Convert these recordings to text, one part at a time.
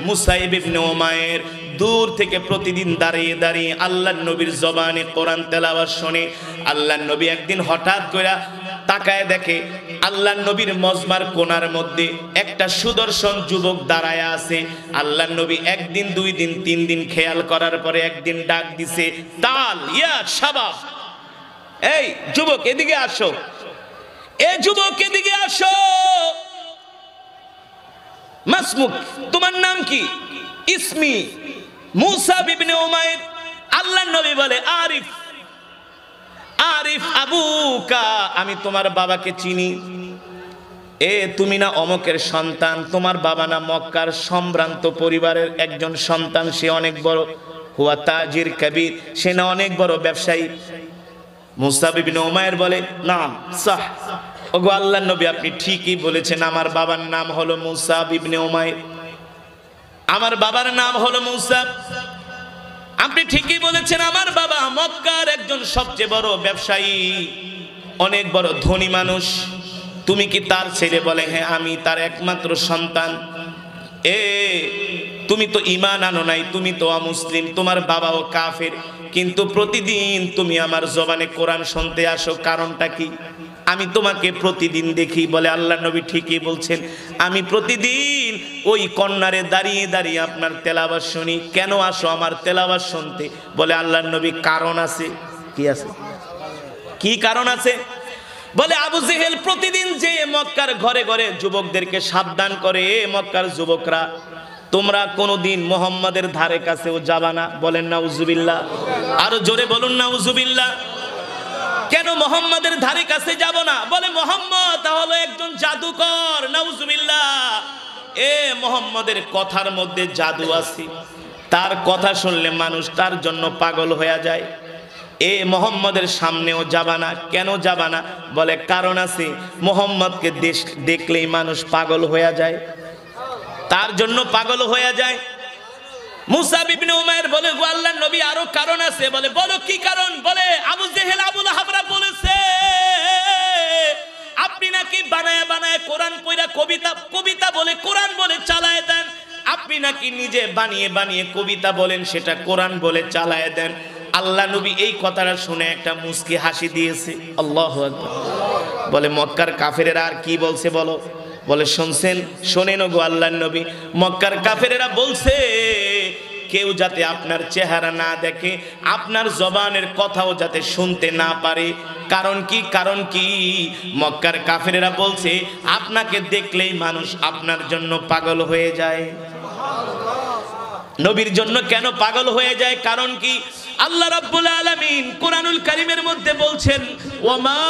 মুসাইব ইবনে উমাইর দূর থেকে প্রতিদিন দাঁড়িয়ে দাঁড়িয়ে আল্লাহর নবীর জবানে কোরআন তেলাওয়াত শুনে। আল্লাহর নবী একদিন হঠাৎ করে তাকায় দেখে আল্লাহর নবীর মজমার কোণার মধ্যে একটা সুদর্শন যুবক দাঁড়ায় আছে। আল্লাহর নবী একদিন, 2 দিন, 3 দিন খেয়াল করার পরে একদিন ডাক দিছে, তাল ইয়া শাবাব, এই যুবক এদিকে আসো, এই যুবক এদিকে আসো। মাসমুক, তোমার নাম কি? ইসমি মুসা ইবনে উমাইর। আল্লাহর নবী বলে, আরিফ আরিফ আবুকা, আমি তোমার বাবাকে চিনি। এ তুমি না অমকের সন্তান, তোমার বাবা না মক্কার সম্ভ্রান্ত পরিবারের একজন সন্তান, সে অনেক বড়, হুয়া তাজির কবির, সে না অনেক বড় ব্যবসায়ী। মুসা ইবনে উমাইর বলে, নাম সাহ, ওগো আল্লাহর নবী আপনি ঠিকই বলেছেন, আমার বাবার নাম হলো মুসা ইবনে উমাইর, আমার বাবার নাম হলো মুসা। আপনি ঠিকই বলেছেন, আমার বাবা মক্কার একজন সবচেয়ে বড় ব্যবসায়ী, অনেক বড় ধনী মানুষ। তুমি কি তার ছেলে? বলে, হ্যাঁ আমি তার একমাত্র সন্তান। তুমি তো ঈমান আনো নাই, তুমি তো অমুসলিম, তোমার বাবাও কাফের, কিন্তু প্রতিদিন তুমি আমার জবানে কোরআন শুনতে আসো, কারণটা কি? আমি তোমাকে প্রতিদিন দেখি। বলে, আল্লাহর নবী ঠিকই বলছেন, আমি প্রতিদিন ওই কর্নারে দাঁড়িয়ে দাঁড়িয়ে আপনার তেলাওয়াত শুনি। কেন আসো আমার তেলাওয়াত শুনতে? বলে, আল্লাহর নবী কারণ আছে। কি আছে? কি কারণ আছে? বলে, আবু জেহেল প্রতিদিন যে মক্কার ঘরে ঘরে যুবকদেরকে সাবধান করে, মক্কার যুবকরা তোমরা কোনোদিন মুহাম্মাদের ধারে কাছেও যাবা না। বলেন নাউজুবিল্লাহ, আরো জোরে বলুন নাউজুবিল্লাহ। কেন মুহাম্মাদের ধারে কাছে যাব না? বলে, মুহাম্মদ হলো একজন জাদুকর। নাউজুবিল্লাহ। মুহাম্মাদের কথার মধ্যে জাদু আছে, তার কথা শুনলে মানুষ তার জন্য পাগল হয়ে যায়। মুহাম্মাদের সামনেও যাবা না। কেন যাবা না? বলে, কারণ আছে, মুহাম্মদকে দেখলেই মানুষ পাগল হয়ে যায়, তার জন্য পাগল হয়ে যায়। মুসা ইবনে উমাইর বলে, গো আল্লাহর নবী আরো কারণ আছে। বলে, বলো কি কারণ? বলে, আবু জেহেল আবু লাহাবরা বলেছে আপনি নাকি বানায় বানায় কোরআন পড়া কবিতা বলে কোরআন বলে চালায় দেন। আপনি নাকি নিজে বানিয়ে বানিয়ে কবিতা বলেন, সেটা কোরআন বলে চালায় দেন। আল্লাহ নবী এই কথাটা শুনে একটা মুস্কি হাসি দিয়েছে। আল্লাহু আকবার। বলে, মক্কার কাফেরেরা আর কি বলছে বলো? বলে, শুনছেন? শোনেন গো আল্লাহর নবী, মক্কার কাফেরেরা বলছে কেউ যাতে আপনার চেহারা না দেখে, আপনার জবানের কথাও যাতে শুনতে না পারে। কারণ কি? কারণ কি? মক্কার কাফেরেরা বলছে আপনাকে দেখলেই মানুষ আপনার জন্য পাগল হয়ে যায়। নবীর জন্য কেন পাগল হয়ে যায়? কারণ কি? আল্লাহ রাব্বুল আলামিন কোরআনুল কারীমের মধ্যে বলছেন, ওয়ামা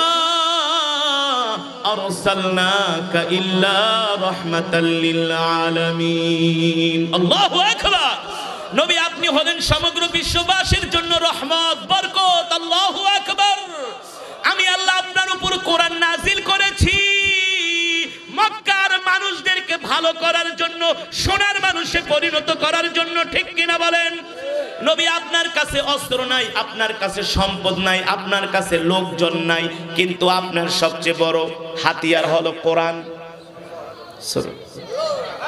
আরসালনাকা ইল্লা রাহমাতাল লিল আলামিন। আল্লাহু আকবার। নবী আপনি হলেন সমগ্র বিশ্ববাসীর জন্য রহমত, বরকত। আল্লাহু আকবার। আমি আল্লাহ আপনার উপর কোরআন নাজিল করেছি মক্কার মানুষদেরকে ভালো করার জন্য, সোনার মানুষে পরিণত করার জন্য। ঠিক কিনা বলেন? নবী আপনার কাছে অস্ত্র নাই, আপনার কাছে সম্পদ নাই, আপনার কাছে লোকজন নাই, কিন্তু আপনার সবচেয়ে বড় হাতিয়ার হলো কোরআন।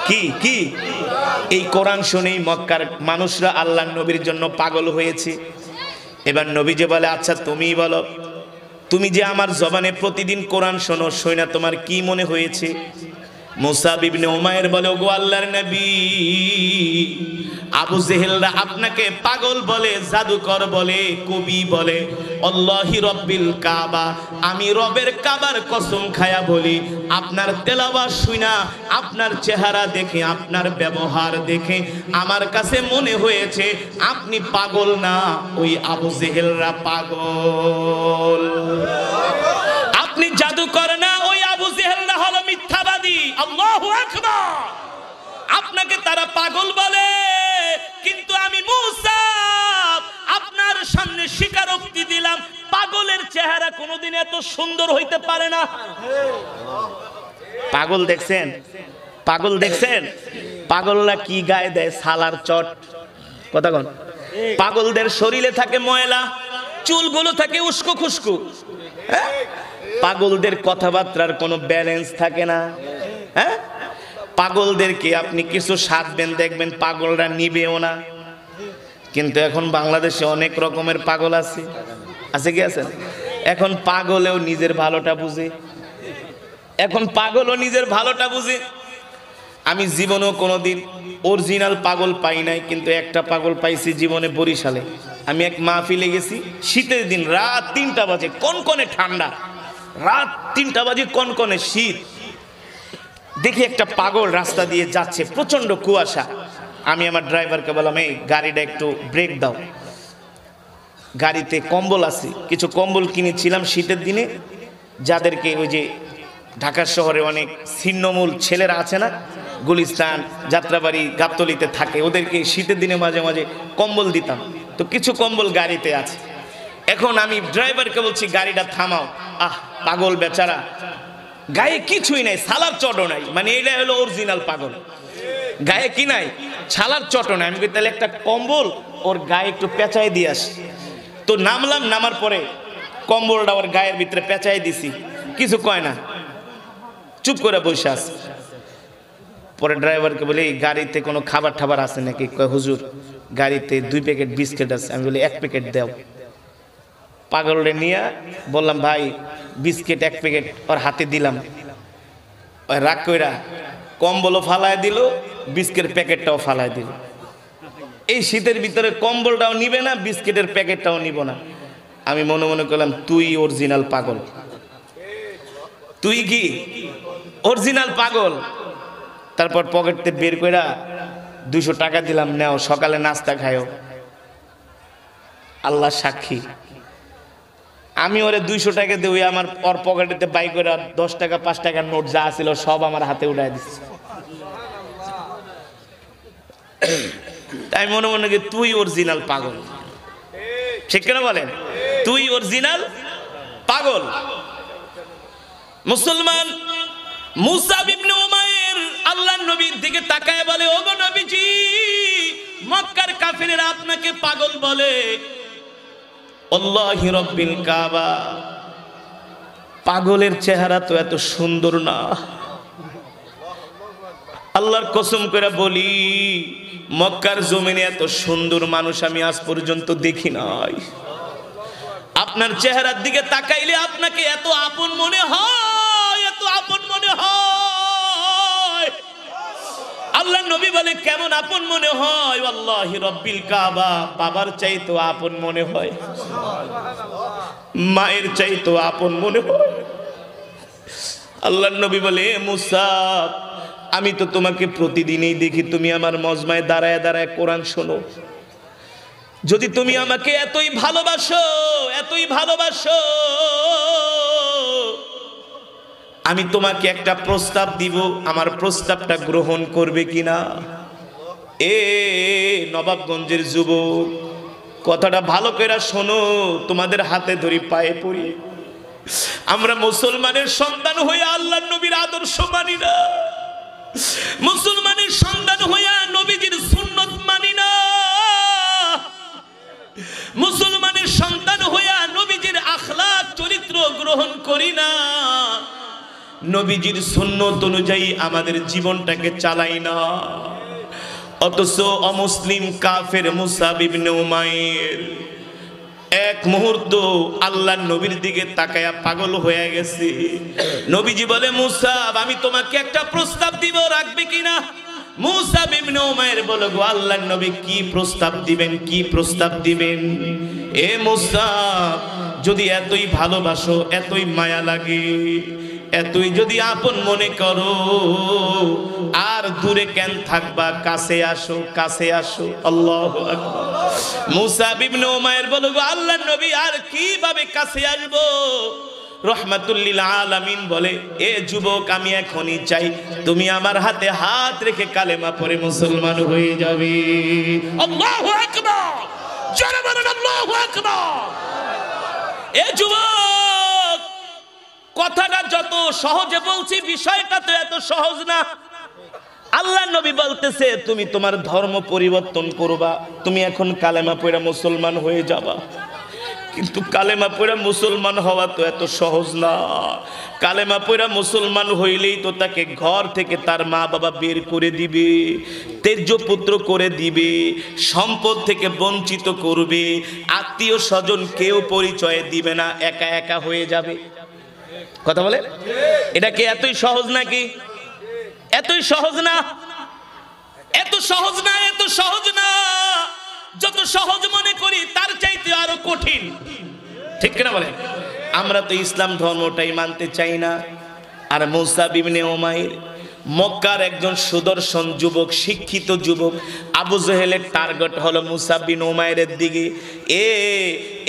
কি কি? এই কোরআন শুনেই মক্কার মানুষরা আল্লাহর নবীর জন্য পাগল হয়েছে। এবার নবী যে বলে, আচ্ছা তুমিই বলো, তুমি যে আমার জবানে প্রতিদিন কোরআন শোনো, শুনে তোমার কি মনে হয়েছে? মুসা ইবনে উমাইর বলে, ওগো আল্লাহর নবী, আবু জেহেলরা আপনাকে পাগল বলে, জাদুকর বলে, কবি বলে। আল্লাহি রব্বিল কাবা, আমি রবের কাবার কসম খায়া বলি, আপনার তেলাওয়াত শুনা, আপনার চেহারা দেখে, আপনার ব্যবহার দেখে আমার কাছে মনে হয়েছে আপনি পাগল না, ওই আবু জেহেলরা পাগল। আপনি জাদুকর না, ওই আবু জেহেলরা হলো মিথ্যাবাদী। আল্লাহু আকবার। আপনাকে তারা পাগল বলে, কিন্তু আমি মুসা আপনার সামনে স্বীকারোক্তি দিলাম, পাগলের চেহারা কোনোদিন এত সুন্দর হইতে পারে না। পাগল দেখছেন? পাগল দেখছেন? পাগলরা কি গায়ে দেয়? সালার চট। কথা কন। পাগলদের শরীরে থাকে ময়লা, চুলগুলো থাকে উস্কো খুস্কো। পাগলদের কথাবার্তার কোনো ব্যালেন্স থাকে না। হ্যাঁ, পাগলদেরকে আপনি কিছু সাধবেন, দেখবেন পাগলরা নিবেও না। কিন্তু এখন বাংলাদেশে অনেক রকমের পাগল আছে, আছে কি আছে? এখন পাগলেও নিজের ভালোটা বুঝে, এখন পাগলও নিজের ভালোটা বুঝে। আমি জীবনেও কোনোদিন অরিজিনাল পাগল পাই নাই, কিন্তু একটা পাগল পাইছি জীবনে বরিশালে। আমি এক মাহফিলে গেছি, শীতের দিন, রাত 3টা বাজে, কনকনে ঠান্ডা, রাত 3টা বাজে, কনকনে শীত। দেখি একটা পাগল রাস্তা দিয়ে যাচ্ছে, প্রচন্ড কুয়াশা। আমি আমার ড্রাইভারকে বললাম, এই গাড়িটা একটু ব্রেক দাও, গাড়িতে কম্বল আছে, কিছু কম্বল কিনেছিলাম শীতের দিনে, যাদেরকে ওই যে ঢাকা শহরে অনেক ছিন্নমূল ছেলেরা আছে না, গুলিস্তান, যাত্রাবাড়ি, গাবতলীতে থাকে, ওদেরকে শীতের দিনে মাঝে মাঝে কম্বল দিতাম। তো কিছু কম্বল গাড়িতে আছে। এখন আমি ড্রাইভারকে বলছি, গাড়িটা থামাও। পাগল বেচারা, গায়ে কিছুই নাই, ছালার চটও নাই, মানে এটা হলো অরিজিনাল পাগল। গায়ে কি নাই? ছালার চটও নাই। আমি বলি, তাহলে একটা কম্বল ওর গায়ে একটু পেঁচাই দিয়ে আসি। তো নামলাম, নামার পরে কম্বলটা ওর গায়ের ভিতরে পেঁচাই দিছি, কিছু কয় না, চুপ করে বসে আছে। পরে ড্রাইভারকে বলি, গাড়িতে কোনো খাবার টাবার আছে নাকি? কয়, হুজুর গাড়িতে 2 প্যাকেট বিস্কিট আছে। আমি বলি, 1 প্যাকেট দাও। পাগলরে নিয়ে বললাম, ভাই বিস্কিট 1 প্যাকেট ওর হাতে দিলাম। ওই রাগ কইরা কম্বলও ফালায় দিল, বিস্কিটের প্যাকেটটাও ফালায় দিল। এই শীতের ভিতরে কম্বলটাও নিবে না, বিস্কিটের প্যাকেটটাও নিব না। আমি মনে মনে করলাম, তুই অরিজিনাল পাগল, তুই কি অরিজিনাল পাগল। তারপর পকেটতে বের কইরা 200 টাকা দিলাম, নাও সকালে নাস্তা খায়ও। আল্লাহ সাক্ষী, আমি ওরে 200 টাকা দিয়ে আমার ওর পকেটেতে বাই করে 10 টাকা 5 টাকার নোট যা ছিল সব আমার হাতে উঠাই দিচ্ছে। তাই মনে মনে তুই অরিজিনাল পাগল, ঠিক কেন বলেন? তুই অরিজিনাল পাগল। মুসলমান মুসাব ইবনে উমাইর আল্লাহর নবীর দিকে তাকায় বলে, ওগো নবীজি, মক্কার কাফিরেরা আপনাকে পাগল বলে। আল্লাহি রাব্বিল কাবা, পাগলের চেহারা তো এত সুন্দর না। আল্লাহর কসম করে বলি, মক্কার জমিনে এত সুন্দর মানুষ আমি আজ পর্যন্ত দেখি নাই। আপনার চেহারার দিকে তাকাইলে আপনাকে এত আপন মনে হয়, এত আপন মনে হয়। আল্লাহর নবী বলে, কেমন আপন মনে হয়? আল্লাহি রাব্বিল কাবা, বাবার চাইতো আপন মনে হয়, মায়ের চাইতো আপন মনে হয়। আল্লাহর নবী বলে, মুসা, আমি তো তোমাকে প্রতিদিনই দেখি, তুমি আমার মজমায় দাঁড়ায় দাঁড়ায় কোরআন শোনো। যদি তুমি আমাকে এতই ভালোবাসো, এতই ভালোবাসো, আমি তোমাকে একটা প্রস্তাব দিব, আমার প্রস্তাবটা গ্রহণ করবে কিনা? এ নবাবগঞ্জের যুবক, কথাটা ভালো করে শোনো, তোমাদের হাতে ধরি, পায়ে পড়ি। আমরা মুসলমানের সন্তান হয়ে আল্লাহর নবীর আদর্শ মানি না, মুসলমানের সন্তান হইয়া নবীজির সুন্নত মানি না, মুসলমানের সন্তান হইয়া নবীজির আখলাক চরিত্র গ্রহণ করি না, নবীজির সুন্নত অনুযায়ী আমাদের জীবনটাকে চালাই না। অথচ অমুসলিম কাফের মুসাব ইবনে উমাইর এক মুহূর্ত আল্লাহর নবীর দিকে তাকায়া পাগল হয়ে গেছে। নবীজি বলে, মুসাব, আমি তোমাকে একটা প্রস্তাব দিব, রাখবে কিনা? মুসাব ইবনে উমাইর বলে, গো আল্লাহর নবী, কি প্রস্তাব দিবেন, কি প্রস্তাব দিবেন? এ মুসাব, যদি এতই ভালোবাসো, এতই মায়া লাগে, এতই যদি আপন মনে করো, আর দূরে কেন থাকবা? কাছে আসো, কাছে আসো। আল্লাহু আকবার। মুসাব ইবনে উমাইর বলে, গো আল্লাহর নবী, আর কিভাবে কাছে আসবো? রহমাতুল লিল আলামিন বলে, এ যুবক, আমি এখনই চাই তুমি আমার হাতে হাত রেখে কালেমা পড়ে মুসলমান হয়ে যাবে। আল্লাহু আকবার, জোরে বলুন আল্লাহু আকবার। এ যুবক, কথাটা যত সহজে বলছি, বিষয়টা তো এত সহজ না। আল্লাহর নবী বলতেছে, তুমি তোমার ধর্ম পরিবর্তন করবা, তুমি এখন কালেমা পড়ে মুসলমান হয়ে যাবা। কিন্তু কালেমা পড়া মুসলমান হওয়া তো এত সহজ না। কালেমা পড়া মুসলমান হইলেই তো তাকে ঘর থেকে তার মা বাবা বের করে দিবে, তেজ্য পুত্র করে দিবে, সম্পদ থেকে বঞ্চিত করবে, আত্মীয় স্বজন কেউ পরিচয় দিবে না, একা একা হয়ে যাবে। কথা বলে, এটা কি এতই সহজ নাকি? এতই সহজ না, এত সহজ না, এত সহজ না। যত সহজ মনে করি তার চাইতে আরো কঠিন, ঠিক কিনা বলে? আমরা তো ইসলাম ধর্মটাই মানতে চাই না। আর মুসাব ইবনে উমাইর মক্কার একজন সুদর্শন যুবক, শিক্ষিত যুবক। আবু জেহেলের টার্গেট হলো মুসাব বিন উমাইরের দিকে।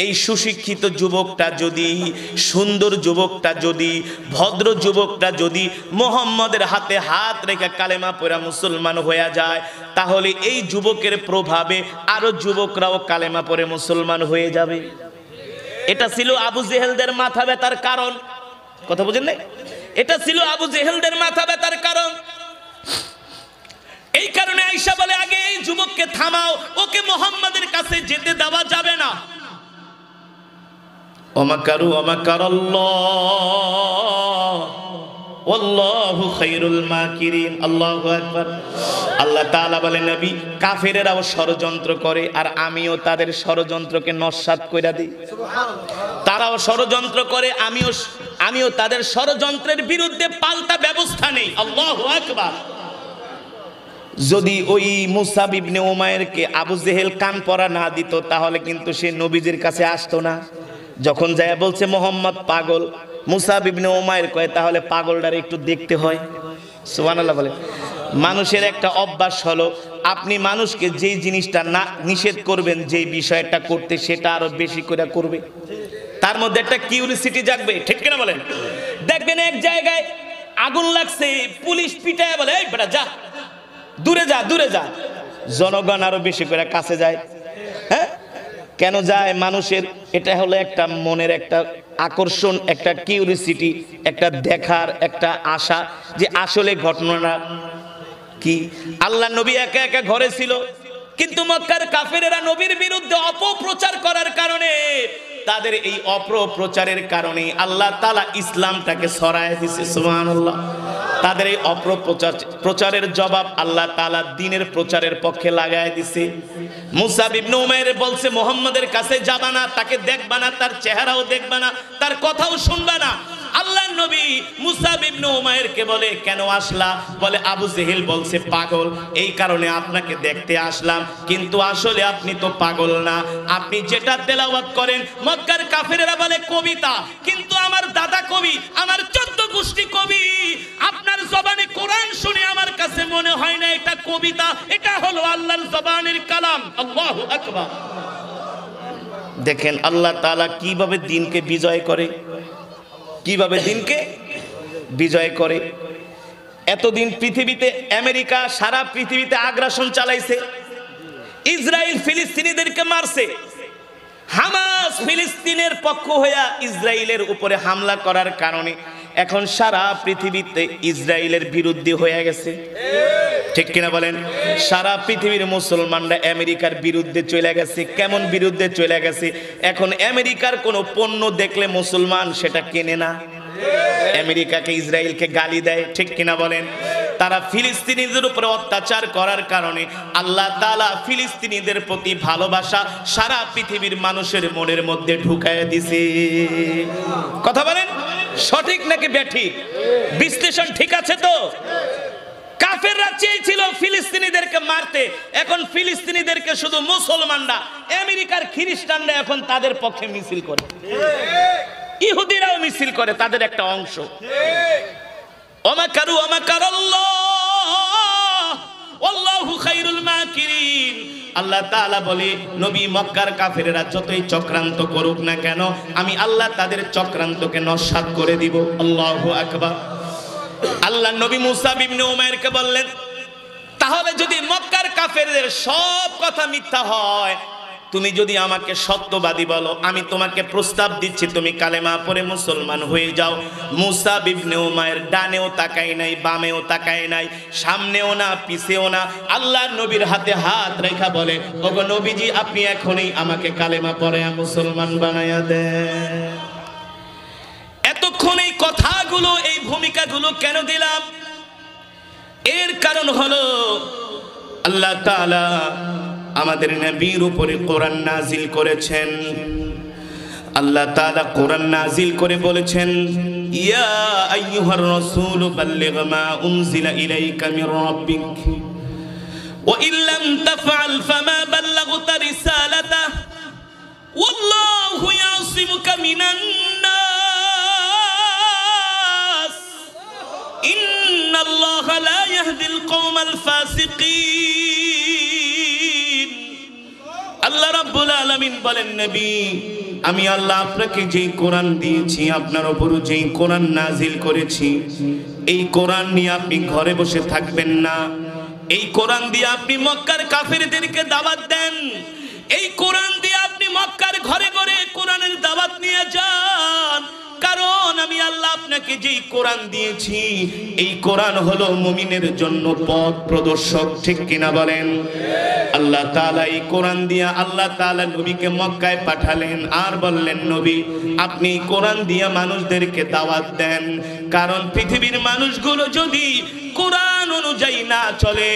এই সুশিক্ষিত যুবকটা যদি, সুন্দর যুবকটা যদি, ভদ্র যুবকটা যদি মুহাম্মদের হাতে হাত রেখে কালেমা পড়া মুসলমান হয়ে যায়, তাহলে এই যুবকের প্রভাবে আরো যুবকরাও কালেমা পড়ে মুসলমান হয়ে যাবে। এটা ছিল আবু জেহেলদের মাথা ব্যথার কারণ। কথা বুঝেন না? এটা ছিল আবু জেহেলদের মাথা ব্যথার কারণ। এই কারণে আয়েশা বলে, আগে এই যুবককে থামাও, ওকে মুহাম্মাদের কাছে যেতে দেওয়া যাবে না। ওমাকারু ওমাকারাল্লাহ ওয়াল্লাহু খায়রুল মাকিরিন। আল্লাহু আকবার। আল্লাহ তাআলা বলেন, নবী, কাফেরেরাও ষড়যন্ত্র করে আর আমিও তাদের ষড়যন্ত্রকে নস্যাৎ কইরা দিই। তারাও ষড়যন্ত্র করে, আমিও তাদের ষড়যন্ত্রের বিরুদ্ধে পাল্টা ব্যবস্থা নেই। আল্লাহু আকবার। যদি ওই মুসাব ইবনে উমাইরকে আবু জেহেল কান পরা না দিত, তাহলে কিন্তু সে নবীজির কাছে আসতো না। যখন যায় বলছে মুহাম্মদ পাগল, মুসাব ইবনে উমাইর কয়, তাহলে পাগলটারে একটু দেখতে হয়। সুবহানাল্লাহ বলে। মানুষের একটা অভ্যাস হলো, আপনি মানুষকে যেই জিনিসটা না নিষেধ করবেন, যেই বিষয়টা করতে, সেটা আরো বেশি করে করবে। তার মধ্যে একটা কিউরিসিটি জাগবে, ঠিক কিনা বলেন? দেখবেন এক জায়গায় আগুন লাগছে, পুলিশ পিটায় বলে, এই বেটা যা, দূরে যা, দূরে যা। জনগণ আরো বেশি করে কাছে যায়। হ্যাঁ, কেন যায়? মানুষের এটা হলো একটা মনের একটা আকর্ষণ, একটা কিউরিসিটি, একটা দেখার একটা আশা যে আসলে ঘটনাটা কি। আল্লাহ নবী একা একা ঘরে ছিল, কিন্তু মক্কার কাফেরেরা নবীর বিরুদ্ধে অপপ্রচার করার কারণে, তাদের এই অপপ্রচারের কারণে আল্লাহ তাআলা ইসলামটাকে ছড়ায় দিয়েছে। সুবহানাল্লাহ। তাদের এই অপপ্রচারের জবাব আল্লাহ তাআলা দ্বীনের প্রচারের পক্ষে লাগায় দিয়েছে। মুসাব ইবনে উমাইর বলছে, মুহাম্মাদের কাছে যাবা না, তাকে দেখবা না, তার চেহারাও দেখবা না, তার কথাও শুনবা না। আল্লাহর নবী মুসাব ইবনে উমাইরকে বলে, কেন আসলা? বলে, আবু জেহেল বলছে পাগল, এই কারণে আপনাকে দেখতে আসলাম। কিন্তু আসলে আপনি তো পাগল না, আপনি যেটা তেলাওয়াত করেন মক্কার কাফেরেরা বলে কবিতা, কিন্তু আমার দাদা কবি, আমার 14 গোষ্ঠী কবি। আপনার জবানে কোরআন শুনে আমার কাছে মনে হয় না এটা কবিতা, এটা হলো আল্লাহর জবানের কালাম। আল্লাহু আকবার। দেখেন আল্লাহ তাআলা কিভাবে দ্বীনকে বিজয় করে, কিভাবে দ্বীনকে বিজয় করে। এতদিন পৃথিবীতে আমেরিকা সারা পৃথিবীতে আগ্রাসন চালাইছে, ইসরায়েল ফিলিস্তিনিদেরকে মারছে, হামাস ফিলিস্তিনের পক্ষ হইয়া ইসরায়েলের উপরে হামলা করার কারণে এখন সারা পৃথিবীতে ইসরায়েলের বিরুদ্ধে হয়ে গেছে, ঠিক কিনা বলেন? সারা পৃথিবীর মুসলমানরা আমেরিকার বিরুদ্ধে চলে গেছে। কেমন বিরুদ্ধে চলে গেছে? এখন আমেরিকার কোনো পণ্য দেখলে মুসলমান সেটা কেনে না, আমেরিকাকে ইসরায়েলকে গালি দেয়, ঠিক কিনা বলেন? তারা ফিলিস্তিনিদের উপরে অত্যাচার করার কারণে আল্লাহ তাআলা ফিলিস্তিনিদের প্রতি ভালোবাসা সারা পৃথিবীর মানুষের মনের মধ্যে ঢুকায় দিছে। কথা বলেন, সঠিক নাকি ব্যাঠিক? বিশ্লেষণ ঠিক আছে তো? কাফেররা চেয়েছিল ফিলিস্তিনিদেরকে মারতে, এখন ফিলিস্তিনিদেরকে শুধু মুসলমানরা, আমেরিকার খ্রিস্টানরা এখন তাদের পক্ষে মিছিল করে, ইহুদিরাও মিছিল করে, তাদের একটা অংশ। ওমাকারু ওমাকারাল্লাহ ওয়াল্লাহু খায়রুল মাকিরিন। আল্লাহ তাআলা বলে, নবী, মক্কার কাফেরেরা যতই চক্রান্ত করুক না কেন, আমি আল্লাহ তাদের চক্রান্তকে নস্যাৎ করে দিব। আল্লাহু আকবার। আল্লাহ নবী মুসাব ইবনে উমাইরকে বললেন, তাহলে যদি মক্কার কাফেরদের সব কথা মিথ্যা হয়, তুমি যদি আমাকে সত্যবাদী বলো, আমি তোমাকে প্রস্তাব দিচ্ছি তুমি কালেমা পড়ে মুসলমান হয়ে যাও। মুসা ইবনে উমাইর ডানেও তাকায় নাই, বামেও তাকায় নাই, সামনেও না পিছেও না, আল্লাহর নবীর হাতে হাত রেখা বলে, ওগো নবীজি আপনি এখনই আমাকে কালেমা পড়ে মুসলমান বানায়া দেন। এতক্ষণ এই কথাগুলো, এই ভূমিকাগুলো কেন দিলাম? এর কারণ হলো আল্লাহ তাআলা আমাদের নবীর উপরে কোরআন নাজিল করেছেন। আল্লাহ তাআলা কোরআন নাজিল করে বলেছেন, ইয়া আইয়ুহার রাসূল বাল্লিগ মা উনজিলা ইলাইকা মির রাব্বিক ওয়া ইল্লাম তাফআল ফামা বাল্লাগতা রিসালাতা ওয়াল্লাহু ইয়াসিমুকা মিনান নাস ইন্নাল্লাহা লা ইয়াহদিল কওমাল ফাসিকিন। আল্লাহ রাব্বুল আলামিন বলেন, নবী আমি আল্লাহ আপনাকে যেই কোরআন দিয়েছি, আপনার উপর যেই কোরআন নাজিল করেছি, এই কোরআন নিয়ে আপনি ঘরে বসে থাকবেন না। এই কোরআন দিয়ে আপনি মক্কার কাফেরদেরকে দাওয়াত দেন। এই কোরআন দিয়ে আপনি মক্কার ঘরে ঘরে কোরআনের দাওয়াত নিয়ে যান। কারণ আমি আল্লাহ আপনাকে যেই কোরআন দিয়েছি, এই কোরআন হলো মুমিনের জন্য পথ প্রদর্শক। ঠিক কিনা বলেন? আল্লাহ তাআলা এই কোরআন দিয়া আল্লাহ তাআলা নবীকে মক্কায় পাঠালেন আর বললেন, নবী আপনি কোরআন দিয়া মানুষদেরকে দাওয়াত দেন। কারণ পৃথিবীর মানুষগুলো যদি কোরআন অনুযায়ী না চলে,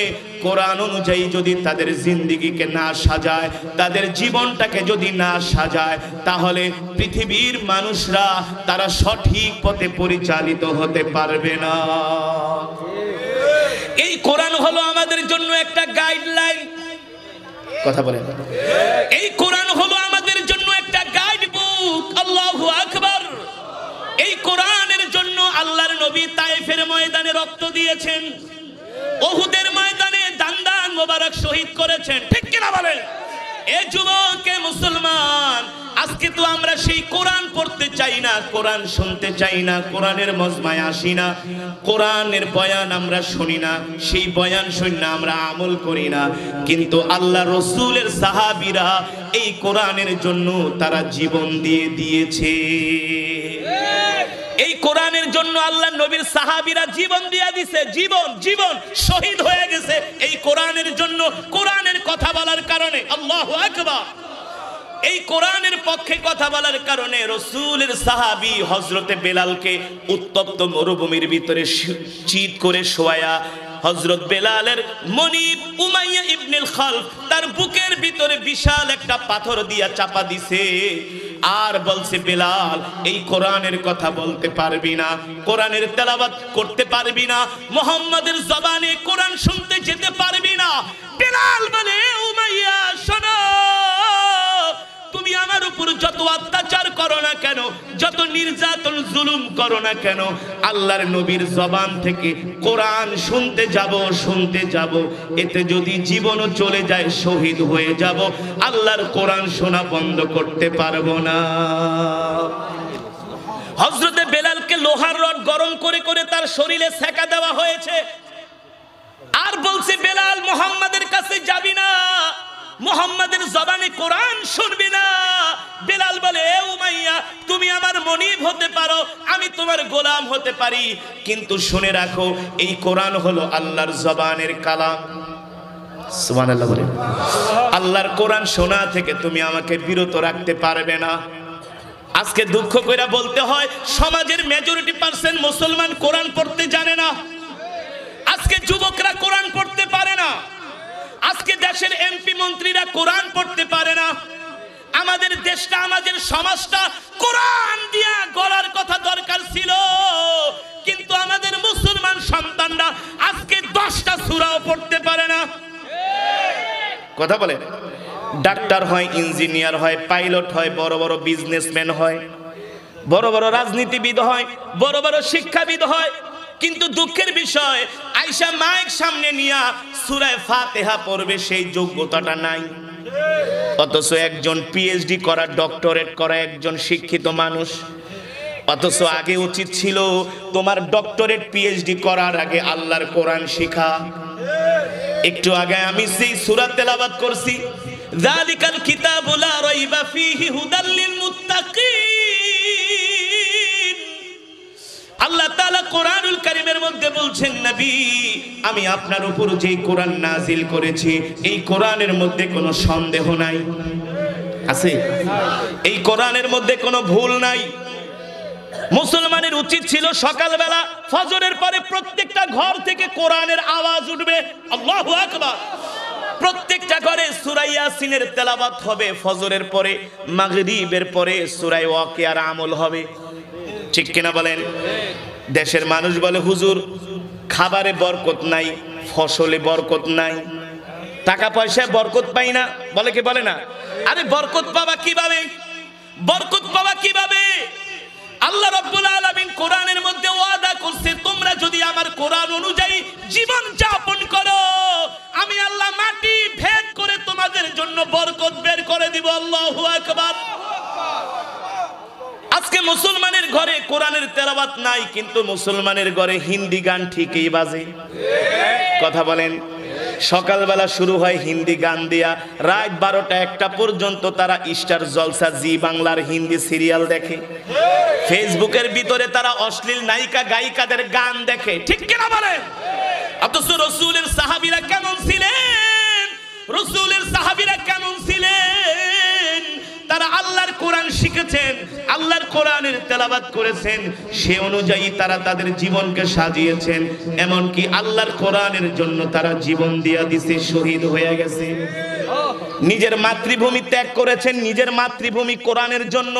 কোরআন অনুযায়ী যদি তাদের জিন্দেগিকে না সাজায়, তাদের জীবনটাকে যদি না সাজায়, তাহলে পৃথিবীর মানুষরা তারা সঠিক পথে পরিচালিত হতে পারবে না। এই কোরআন হলো আমাদের জন্য একটা গাইডলাইন। কথা বলেন। এই কোরআন হলো আমাদের জন্য একটা গাইড বুক। আল্লাহু আকবার। এই কোরআনের জন্য আল্লাহর নবী তায়েফের ময়দানে রক্ত দিয়েছেন, উহুদের ময়দানে দান্দান মোবারক শহীদ করেছেন। ঠিক কিনা বলেন? এ যুবক, মুসলমান, আজকে তো আমরা সেই কোরআন পড়তে চাই না, কোরআন শুনতে চাই না, কোরআনের মজমায় আসি না, কোরআনের বয়ান আমরা শুনি না, সেই বয়ান শুনি না, আমরা আমল করি না। কিন্তু আল্লাহ রসুলের সাহাবীরা এই কোরআনের জন্য তারা জীবন দিয়ে দিয়েছে। এই কোরআনের জন্য আল্লাহ নবীর সাহাবীরা জীবন দিয়ে দিয়েছে, জীবন শহীদ হয়ে গেছে এই কোরআনের জন্য, কোরআনের কথা বলার কারণে। আল্লাহু আকবার। এই কোরআনের পক্ষে কথা বলার কারণে রাসূলের সাহাবী হযরতে বেলালকে উত্তপ্ত মরুভূমির ভিতরে চিৎ করে শোয়া হযরত বেলালের মনিব উমাইয়া ইবনুল খালফ তার বুকের ভিতরে বিশাল একটা পাথর দিয়া চাপা দিছে আর বলছে, বেলাল এই কোরআনের কথা বলতে পারবি না, কোরআনের তেলাওয়াত করতে পারবি না, মুহাম্মাদের জবানে কোরআন শুনতে যেতে পারবি না। বেলাল বলে, উমাইয়া শোনো, তুমি আমার উপর যত অত্যাচার করো না কেন, যত নির্যাতন জুলুম করো না কেন, আল্লাহর নবীর জবান থেকে কোরআন শুনতে যাব, এতে যদি জীবনও চলে যায় শহীদ হয়ে যাব, আল্লাহর কোরআন শোনা বন্ধ করতে পারবো না। হযরতে বেলালকে লোহার রড গরম করে করে তার শরীরে সেকা দেওয়া হয়েছে আর বলছে, বেলাল মুহাম্মাদের কাছে যাবি না, মুহাম্মাদের জবানে কোরআন শুনবি না। বেলাল বলে, এ উমাইয়া, তুমি আমার মনিব হতে পারো, আমি তোমার গোলাম হতে পারি, কিন্তু শুনে রাখো এই কোরআন হলো আল্লাহর জবানের কালাম। সুবহানাল্লাহ বলে। আল্লাহর কোরআন শোনা থেকে তুমি আমাকে বিরত রাখতে পারবে না। আজকে দুঃখ কইরা বলতে হয়, সমাজের মেজরিটি পার্সেন্ট মুসলমান কোরআন পড়তে জানে না। আজকে যুবকরা কোরআন পড়তে পারে না। আজকে দেশের এমপি মন্ত্রীরা কোরআন পড়তে পারে না। আমাদের দেশটা, আমাদের সমাজটা কোরআন দিয়া গড়ার কথা দরকার ছিল, কিন্তু আমাদের মুসলমান সন্তানরা আজকে 10টা সূরাও পড়তে পারে না। কথা বলে, ডাক্তার হয়, ইঞ্জিনিয়ার হয়, পাইলট হয়, বড় বড় বিজনেসম্যান হয়, বড় বড় রাজনীতিবিদ হয়, বড় বড় শিক্ষাবিদ হয়, কিন্তু দুঃখের বিষয় আয়েশা মাইক সামনে নিয়া সূরা ফাতিহা পড়বে সেই যোগ্যতাটা নাই। অথচ একজন পিএইচডি করা, ডক্টরেট করা একজন শিক্ষিত মানুষ, অথচ আগে উচিত ছিল তোমার ডক্টরেট পিএইচডি করার আগে আল্লাহর কোরআন শিখা। একটু আগে আমি সেই সূরা তেলাওয়াত করছি, যালিকাল কিতাবু লা রাইবা ফীহি হুদাল লিল মুত্তাকিন। আল্লাহ তাআলা কোরআনুল কারীমের মধ্যে বলছেন, নবী আমি আপনার উপর যে কোরআন নাজিল করেছি এই কোরআনের মধ্যে কোনো সন্দেহ নাই, আছে? এই কোরআনের মধ্যে কোনো ভুল নাই। মুসলমানের উচিত ছিল সকালবেলা ফজরের পরে প্রত্যেকটা ঘর থেকে কোরআনের আওয়াজ উঠবে, আল্লাহু আকবার। প্রত্যেকটা ঘরে সূরা ইয়াসিনের তেলাওয়াত হবে, ফজরের পরে মাগরিবের পরে সূরা ওয়াকিয়ার আমল হবে, ঠিক কিনা বলেন? দেশের মানুষ বলে হুজুর খাবারে বরকত নাই, ফসলে বরকত নাই, টাকা পয়সায় বরকত পাই না, বলে কি বলে না? আরে বরকত পাবা কিভাবে? বরকত পাবা কিভাবে? আল্লাহ রাব্বুল আলামিন কোরআনের মধ্যে ওয়াদা করছে, তোমরা যদি আমার কোরআন অনুযায়ী জীবন যাপন করো আমি আল্লাহ মাটি ভেদ করে তোমাদের জন্য বরকত বের করে দিব। আল্লাহু আকবার। আজকে মুসলমানের ঘরে কোরআনের তেলাওয়াত নাই, কিন্তু মুসলমানের ঘরে হিন্দি গান ঠিকই বাজে, কথা বলেন? সকালবেলা শুরু হয় হিন্দি গান দিয়া, রাত 12টা-1টা পর্যন্ত তারা স্টার জলসা জি বাংলার হিন্দি সিরিয়াল দেখে, ফেসবুকের ভিতরে তারা অশ্লীল নায়িকা গায়িকাদের গান দেখে, ঠিক কিনা বলেন? অথচ রাসূলের সাহাবীরা কেমন ছিলেন? রাসূলের সাহাবীরা কেমন ছিলেন? তারা আল্লাহর কোরআন শিখেছেন, আল্লাহর কোরআনের তেলাওয়াত করেছেন, সে অনুযায়ী তারা তাদের জীবনকে সাজিয়েছেন, এমনকি আল্লাহর কোরআনের জন্য তারা জীবন দিয়া দিছে, শহীদ হয়ে গেছে, নিজের মাতৃভূমি ত্যাগ করেছেন, নিজের মাতৃভূমি কোরআনের জন্য।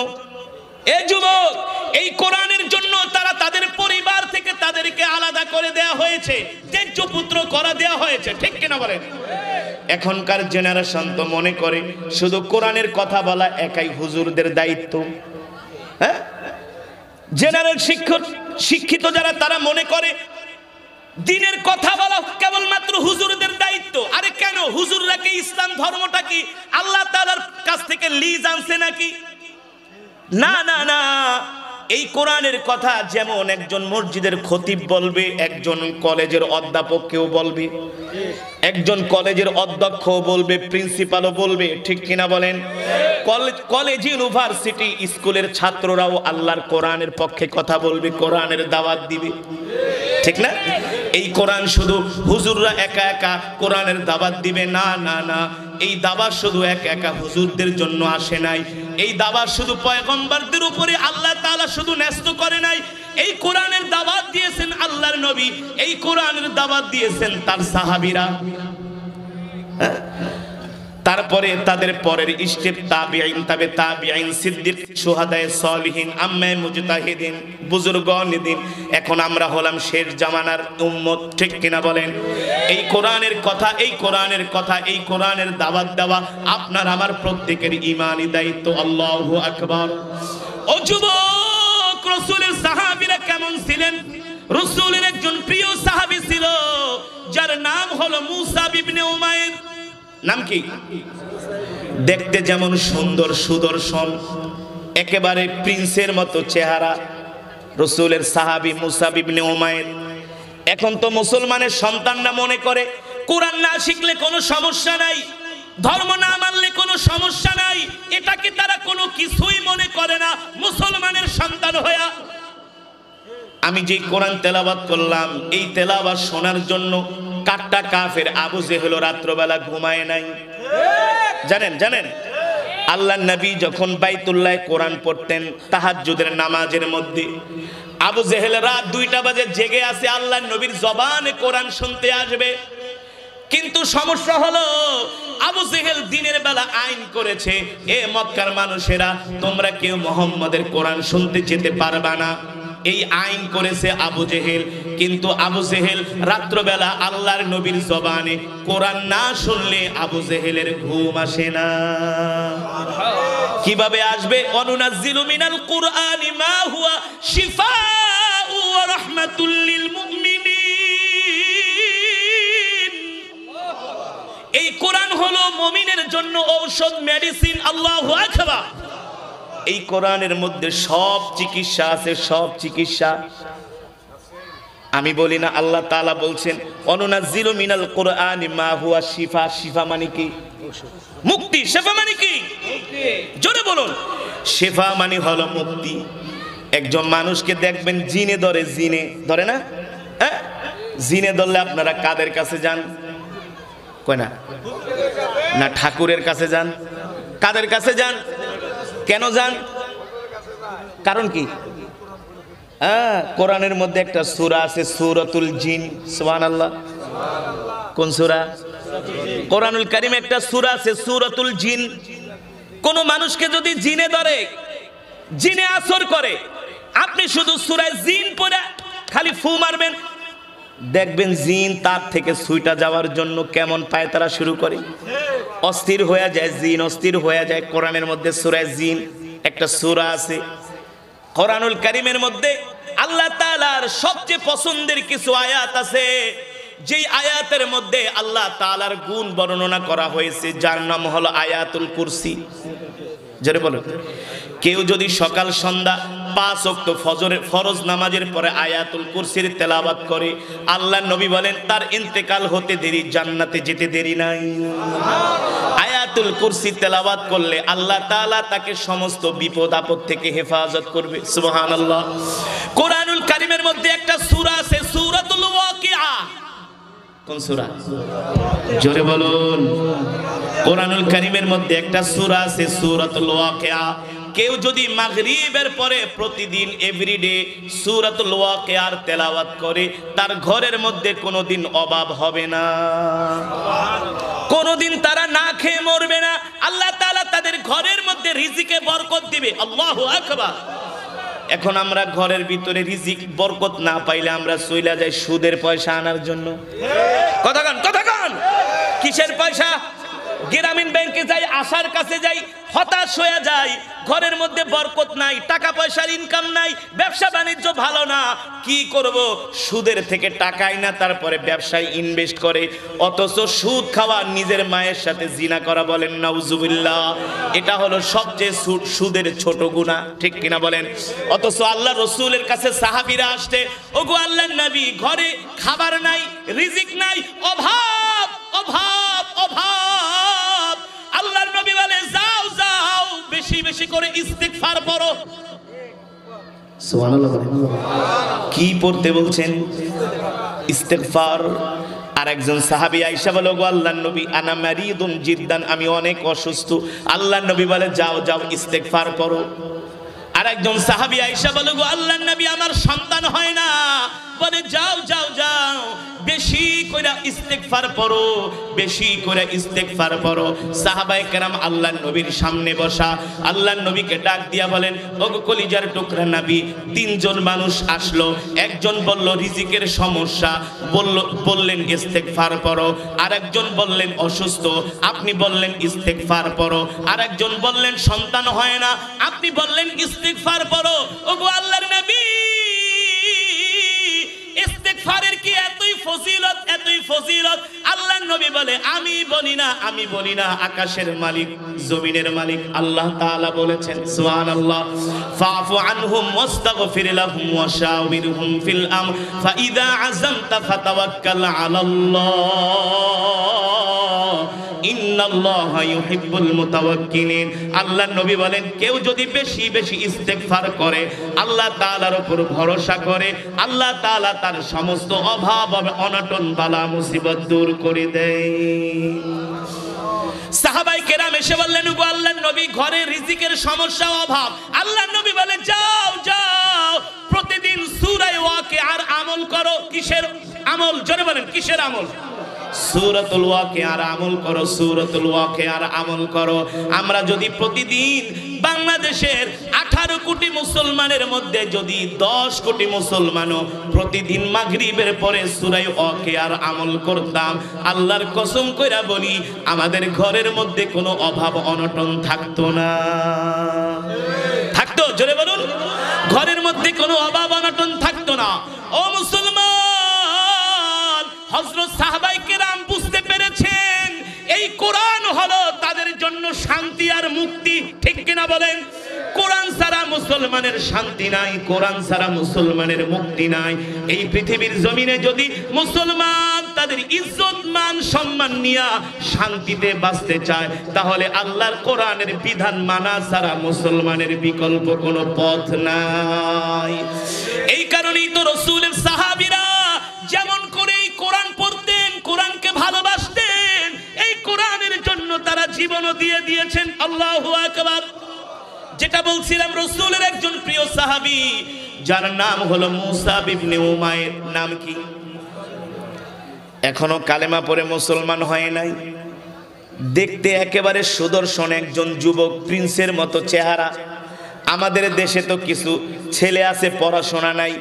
এই যুবক, এই কোরআনের জন্য তারা তাদের পরিবার থেকে তাদেরকে আলাদা করে দেয়া হয়েছে, ত্যায্য পুত্র করে দেয়া হয়েছে, ঠিক কিনা বলেন? এখনকার জেনারেশন তো মনে করে শুধু কোরআনের কথা বলা একাই হুজুরদের দায়িত্ব। হ্যাঁ, জেনারেল শিক্ষিত যারা তারা মনে করে দ্বীনের কথা বলা কেবলমাত্র হুজুরদের দায়িত্ব। আরে কেন? হুজুররা কি ইসলাম ধর্মটা কি আল্লাহ তাআলার কাছ থেকে লিজ আনছে নাকি? না না না, এই কোরআনের কথা যেমন একজন মসজিদের খতিব বলবে, একজন কলেজের অধ্যাপক কেউ বলবে, একজন কলেজের অধ্যক্ষও বলবে, প্রিন্সিপালও বলবে, ঠিক কিনা বলেন? কলেজ, ইউনিভার্সিটি, স্কুলের ছাত্ররাও আল্লাহর কোরআনের পক্ষে কথা বলবে, কোরআনের দাওয়াত দিবে, ঠিক না? এই কোরআন শুধু হুজুররা একা একা কোরআনের দাওয়াত দিবে না, না না, এই দাওয়াত শুধু একা একা হুজুরদের জন্য আসে নাই, এই দাওয়াত শুধু পয়গম্বরদের উপরে আল্লাহ তাআলা শুধু ন্যস্ত করে নাই, এই কোরআনের দাওয়াত দিয়েছেন আল্লাহর নবী, এই কোরআনের দাওয়াত দিয়েছেন তার সাহাবীরা, তারপরে তাদের পরের স্টেপ তাবিঈন, তবে তাবিঈন, সিদ্দিক, শুহাদায়ে সালিহিন, আম্মে মুজতাহিদিন, বুজুর্গনিদিন। এখন আমরা হলাম শেষ জামানার উম্মত, ঠিক কিনা বলেন? এই কোরআনের কথা, এই কোরআনের কথা, এই কোরআনের দাওয়াত দেওয়া আপনার আমার প্রত্যেকের ঈমানি দায়িত্ব। আল্লাহু আকবার। ও যুবক, রাসূলের সাহাবীরা কেমন ছিলেন? রাসূলের একজন প্রিয় সাহাবী ছিল যার নাম হলো মুসাব ইবনে উমাইর। নাম কি? দেখতে যেমন সুন্দর, সুদর্শন, একেবারে প্রিন্সের মতো চেহারা, রাসূলের সাহাবী মুসাব ইবনে উমাইর। এখন তো মুসলমানের সন্তানরা মনে করে কোরআন না শিখলে কোনো সমস্যা নাই, ধর্ম না মানলে কোনো সমস্যা নাই, এটাকে তারা কোনো কিছুই মনে করে না মুসলমানের সন্তান হয়ে। আমি যে কোরআন তেলাওয়াত করলাম, এই তেলাওয়াত শোনার জন্য কাট্টা কাফের আবু জেহেল রাত্রবেলা ঘুমায় নাই। জানেন জানেন আল্লাহর নবী যখন বাইতুল্লাহে কোরআন পড়তেন তাহাজ্জুদের নামাজের মধ্যে, আবু জেহেল রাত 2টা বাজে জেগে আছে, আল্লাহর নবীর জবানে কোরআন শুনতে আসবে। কিন্তু সমস্যা হলো আবু জেহেল দিনের বেলা আইন করেছে, এ মক্কার মানুষেরা তোমরা কেউ মুহাম্মাদের কোরআন শুনতে যেতে পারবা না, এই আইন করেছে আবু জেহেল। কিন্তু আবু জেহেল রাত্রবেলা আল্লাহর নবীর জবানে কোরআন না শুনলে আবু জেহেলের ঘুম আসে না। কিভাবে আসবে? অনুনাজ্জিলু মিনাল কুরআনি মা হুয়া শিফাউ ওয়া রাহমাতুল লিল মুমিনিন। এই কোরআন হলো মুমিনের জন্য ঔষধ, মেডিসিন। আল্লাহু আকবার। এই কোরআনের মধ্যে সব চিকিৎসা আছে, সব চিকিৎসা। আমি বলি না, আল্লাহ তাআলা বলছেন অনুনাজ্জিলু মিনাল কুরআনি মা হুয়া শিফা। শিফা মানে কি? মুক্তি। শিফা মানে কি? জোরে বলুন। শিফা মানে হলো মুক্তি। একজন মানুষকে দেখবেন জিনে ধরে, জিনে ধরে না, হ্যাঁ? জিনে ধরলে আপনারা কাদের কাছে যান? কয় না, না ঠাকুরের কাছে যান? কাদের কাছে যান? কেন যান? কারণ কি? কোরআনের মধ্যে একটা সূরা আছে সূরাতুল জিন। সুবহানাল্লাহ। কোন সূরা? কোরআনুল কারীমে একটা সূরা আছে সূরাতুল জিন। কোন মানুষকে যদি জিনে ধরে, জিনে আসর করে, আপনি শুধু সূরা জিন পড়ে খালি ফু মারবেন, দেখবেন জিন তার থেকে ছুইটা যাওয়ার জন্য কেমন পায়তারা শুরু করে, অস্থির হয়ে যায়, জিন অস্থির হয়ে যায়। কোরআনের মধ্যে সূরা জিন একটা সূরা আছে। কোরআনুল কারীমের মধ্যে আল্লাহ তাআলার সবচেয়ে পছন্দের কিছু আয়াত আছে, যেই আয়াতের মধ্যে আল্লাহ তাআলার গুণ বর্ণনা করা হয়েছে, যার নাম হলো আয়াতুল কুরসি। জোরে বলুন। কেউ যদি সকাল সন্ধ্যা 5 ওয়াক্ত ফরজ নামাজের পরে আয়াতুল কুরসির তেলাওয়াত করে, আল্লাহর নবী বলেন তার ইন্তেকাল হতে দেরি, জান্নাতে যেতে দেরি নাই। আয়াতুল কুরসি তেলাওয়াত করলে আল্লাহ তাআলা তাকে সমস্ত বিপদ আপদ থেকে হেফাজত করবে। সুবহানাল্লাহ। কোরআনুল কারীমের মধ্যে একটা সূরা আছে সূরাতুল ওয়াকিআ। কোন সূরা? জোরে বলুন। কোরআনুল কারীমের মধ্যে একটা সূরা আছে সূরাতুল ওয়াকিআ। কেউ যদি মাগরিবের পরে প্রতিদিন এভরিডে সূরাতুল ওয়াকিআর তেলাওয়াত করে, তার ঘরের মধ্যে কোনোদিন অভাব হবে না, কোনোদিন তারা না খেয়ে মরবে না। আল্লাহ তাআলা তাদের ঘরের মধ্যে রিজিকে বরকত দিবে। আল্লাহু আকবার। এখন আমরা ঘরের ভিতরে রিজিক বরকত না পাইলে আমরা চইলা যাই সুদের পয়সা আনার জন্য। কথা কান, কথা কান। কিসের পয়সা? গ্রামীণ ব্যাংকে যাই, আশার কাছে যাই, হতাশ হয়ে যাই, ঘরের মধ্যে বরকত নাই, টাকা পয়সার ইনকাম নাই, ব্যবসা বাণিজ্য ভালো না, কি করব? সুদের থেকে টাকাই না, তারপরে ব্যবসায় ইনভেস্ট করে, অথচ সুদ খাওয়া, নিজের মায়ের সাথে জিনা করা। বলেন নাউজুবিল্লাহ। এটা হলো সবচেয়ে সুদের ছোট গুনাহ, ঠিক কিনা বলেন? অথচ আল্লাহ রসুলের কাছে সাহাবীরা আসতে, ওগো আল্লাহর নবী, ঘরে খাবার নাই, রিজিক নাই, অভাব অভাব অভাব। আল্লাহর নবী বলে যাও যাও, বেশি বেশি করে ইস্তিগফার পড়ো। সুবহানাল্লাহ। কি পড়তে বলছেন? ইস্তিগফার। আর একজন সাহাবী আয়েশা বলে, গো আল্লাহর নবী, আনা মারিদুন জিদ্দান, আমি অনেক অসুস্থ। আল্লাহর নবী বলে যাও যাও ইস্তিগফার পড়ো। আর একজন সাহাবী আয়েশা বলে, গো আল্লাহর নবী, আমার সন্তান হয় না। বলে যাও যাও যাও, বেশি করে ইস্তিগফার পড়ো, বেশি করে ইস্তিগফার পড়ো। সাহাবায়ে কেরাম আল্লাহর নবীর সামনে বসা, আল্লাহর নবীকে ডাক দিয়া বলেন, ওগো কলিজার টুকরা নবী, 3 জন মানুষ আসলো। একজন বলল রিজিকের সমস্যা, বললেন ইস্তিগফার পড়ো। আরেকজন বললেন অসুস্থ, আপনি বললেন ইস্তিগফার পড়ো। আরেকজন বললেন সন্তান হয় না, আপনি বললেন ইস্তিগফার পড়ো। ওগো আল্লাহর নবী, ইস্তিগফারের কি এতই ফজিলত, এতই ফজিলত? আল্লাহর নবী বলে, আমি বলি না, আমি বলি না, আকাশের মালিক, জমিনের মালিক আল্লাহ তাআলা বলেছেন। সুবহানাল্লাহ। ফাফু আনহুম ওয়াস্তাগফির লাহুম ওয়াশাওিরহুম ফিল আমর ফাইযা আযামতা ফাতাওয়াক্কাল আলাল্লাহ ইন্নাল্লাহা ইউহিব্বুল মুতাওয়াক্কিলিন। আল্লাহর নবী বলেন, কেউ যদি বেশি বেশি ইস্তিগফার করে, আল্লাহ তাআলার উপর ভরসা করে, আল্লাহ তাআলা তার সমস্ত অভাব অনটন বালা মুসিবত দূর করে দেয়। সাহাবায়ে কেরাম এসে বললেন, ওগো আল্লাহর নবী, ঘরে রিজিকের সমস্যা, অভাব। আল্লাহর নবী বলে যাও যাও, প্রতিদিন সূরা ওয়াকিআর আমল করো। কিসের আমল? জোরে বলেন, কিসের আমল? সূরাতুল ওয়াকিআর আমল করো, সূরাতুল ওয়াকিআর আমল করো। আমরা যদি প্রতিদিন বাংলাদেশের 18 কোটি মুসলমানের মধ্যে যদি 10 কোটি মুসলমানও প্রতিদিন মাগরিবের পরে সূরা ওয়াকিআর আমল করতাম, আল্লাহর কসম কইরা বলি, আমাদের ঘরের মধ্যে কোনো অভাব অনটন থাকতো না। থাকতো? জোরে বলুন। ঘরের মধ্যে কোনো অভাব অনটন থাকতো না। ও মুসলমান, হযরত সাহাবায়ে কেরাম বুঝতে পেরেছেন এই কোরআন হলো তাদের জন্য শান্তি আর মুক্তি, ঠিক কিনা বলেন? কোরআন ছাড়া মুসলমানের শান্তি নাই, কোরআন ছাড়া মুসলমানের মুক্তি নাই। এই পৃথিবীর জমিনে যদি মুসলমান তাদের ইজ্জত মান সম্মান নিয়ে শান্তিতে বাঁচতে চায়, তাহলে আল্লাহর কোরআনের বিধান মানা ছাড়া মুসলমানের বিকল্প কোনো পথ নাই। এই কারণেই তো রাসূলের সাহাবীরা যেমন করে এই কোরআন পড়তেন, কোরআনকে ভালোবাসতেন, এই কোরআনের জন্য তারা জীবনও দিয়ে দিয়েছেন। আল্লাহু আকবার। যেটা বলছিলাম, রাসূলের একজন প্রিয় সাহাবী যার নাম হলো মুসাব ইবনে উমাইর। নাম কি? এখনো কালেমা পড়ে মুসলমান হয় নাই। দেখতে একেবারে সুদর্শন একজন যুবক, প্রিন্সের মতো চেহারা। আমাদের দেশে তো কিছু ছেলে আছে পড়াশোনা নাই,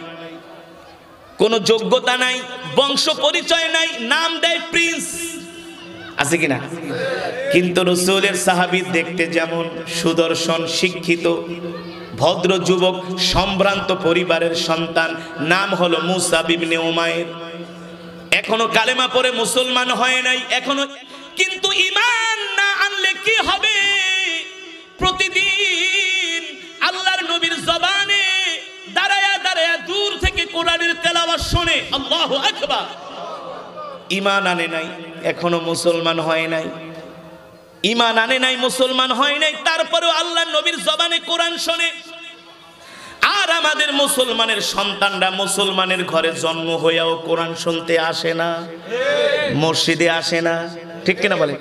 কোনো যোগ্যতা নাই, বংশ পরিচয় নাই, নাম দেয় প্রিন্স, আছে কিনা? কিন্তু রাসূলের সাহাবী দেখতে যেমন সুদর্শন, শিক্ষিত, ভদ্র যুবক, সম্ভ্রান্ত পরিবারের সন্তান, নাম হলো মুসাব ইবনে উমাইর। এখনো কালেমা পড়ে মুসলমান হয় নাই এখনো। কিন্তু ঈমান না আনলে কি হবে? প্রতিদিন আল্লাহর নবীর জবানে দাঁড়ায়া দাঁড়ায়া দূর থেকে কোরআনের তেলাওয়াত শুনে। আল্লাহু আকবার। ঈমান আনে নাই, এখনো মুসলমান হয় নাই। ঈমান আনে নাই, মুসলমান হয় নাই, তারপরেও আল্লাহর নবীর জবানে কোরআন শুনে। আর আমাদের মুসলমানের সন্তানরা মুসলমানের ঘরে জন্ম হইয়াও কোরআন শুনতে আসে না, মসজিদে আসে না, ঠিক কিনা বলে?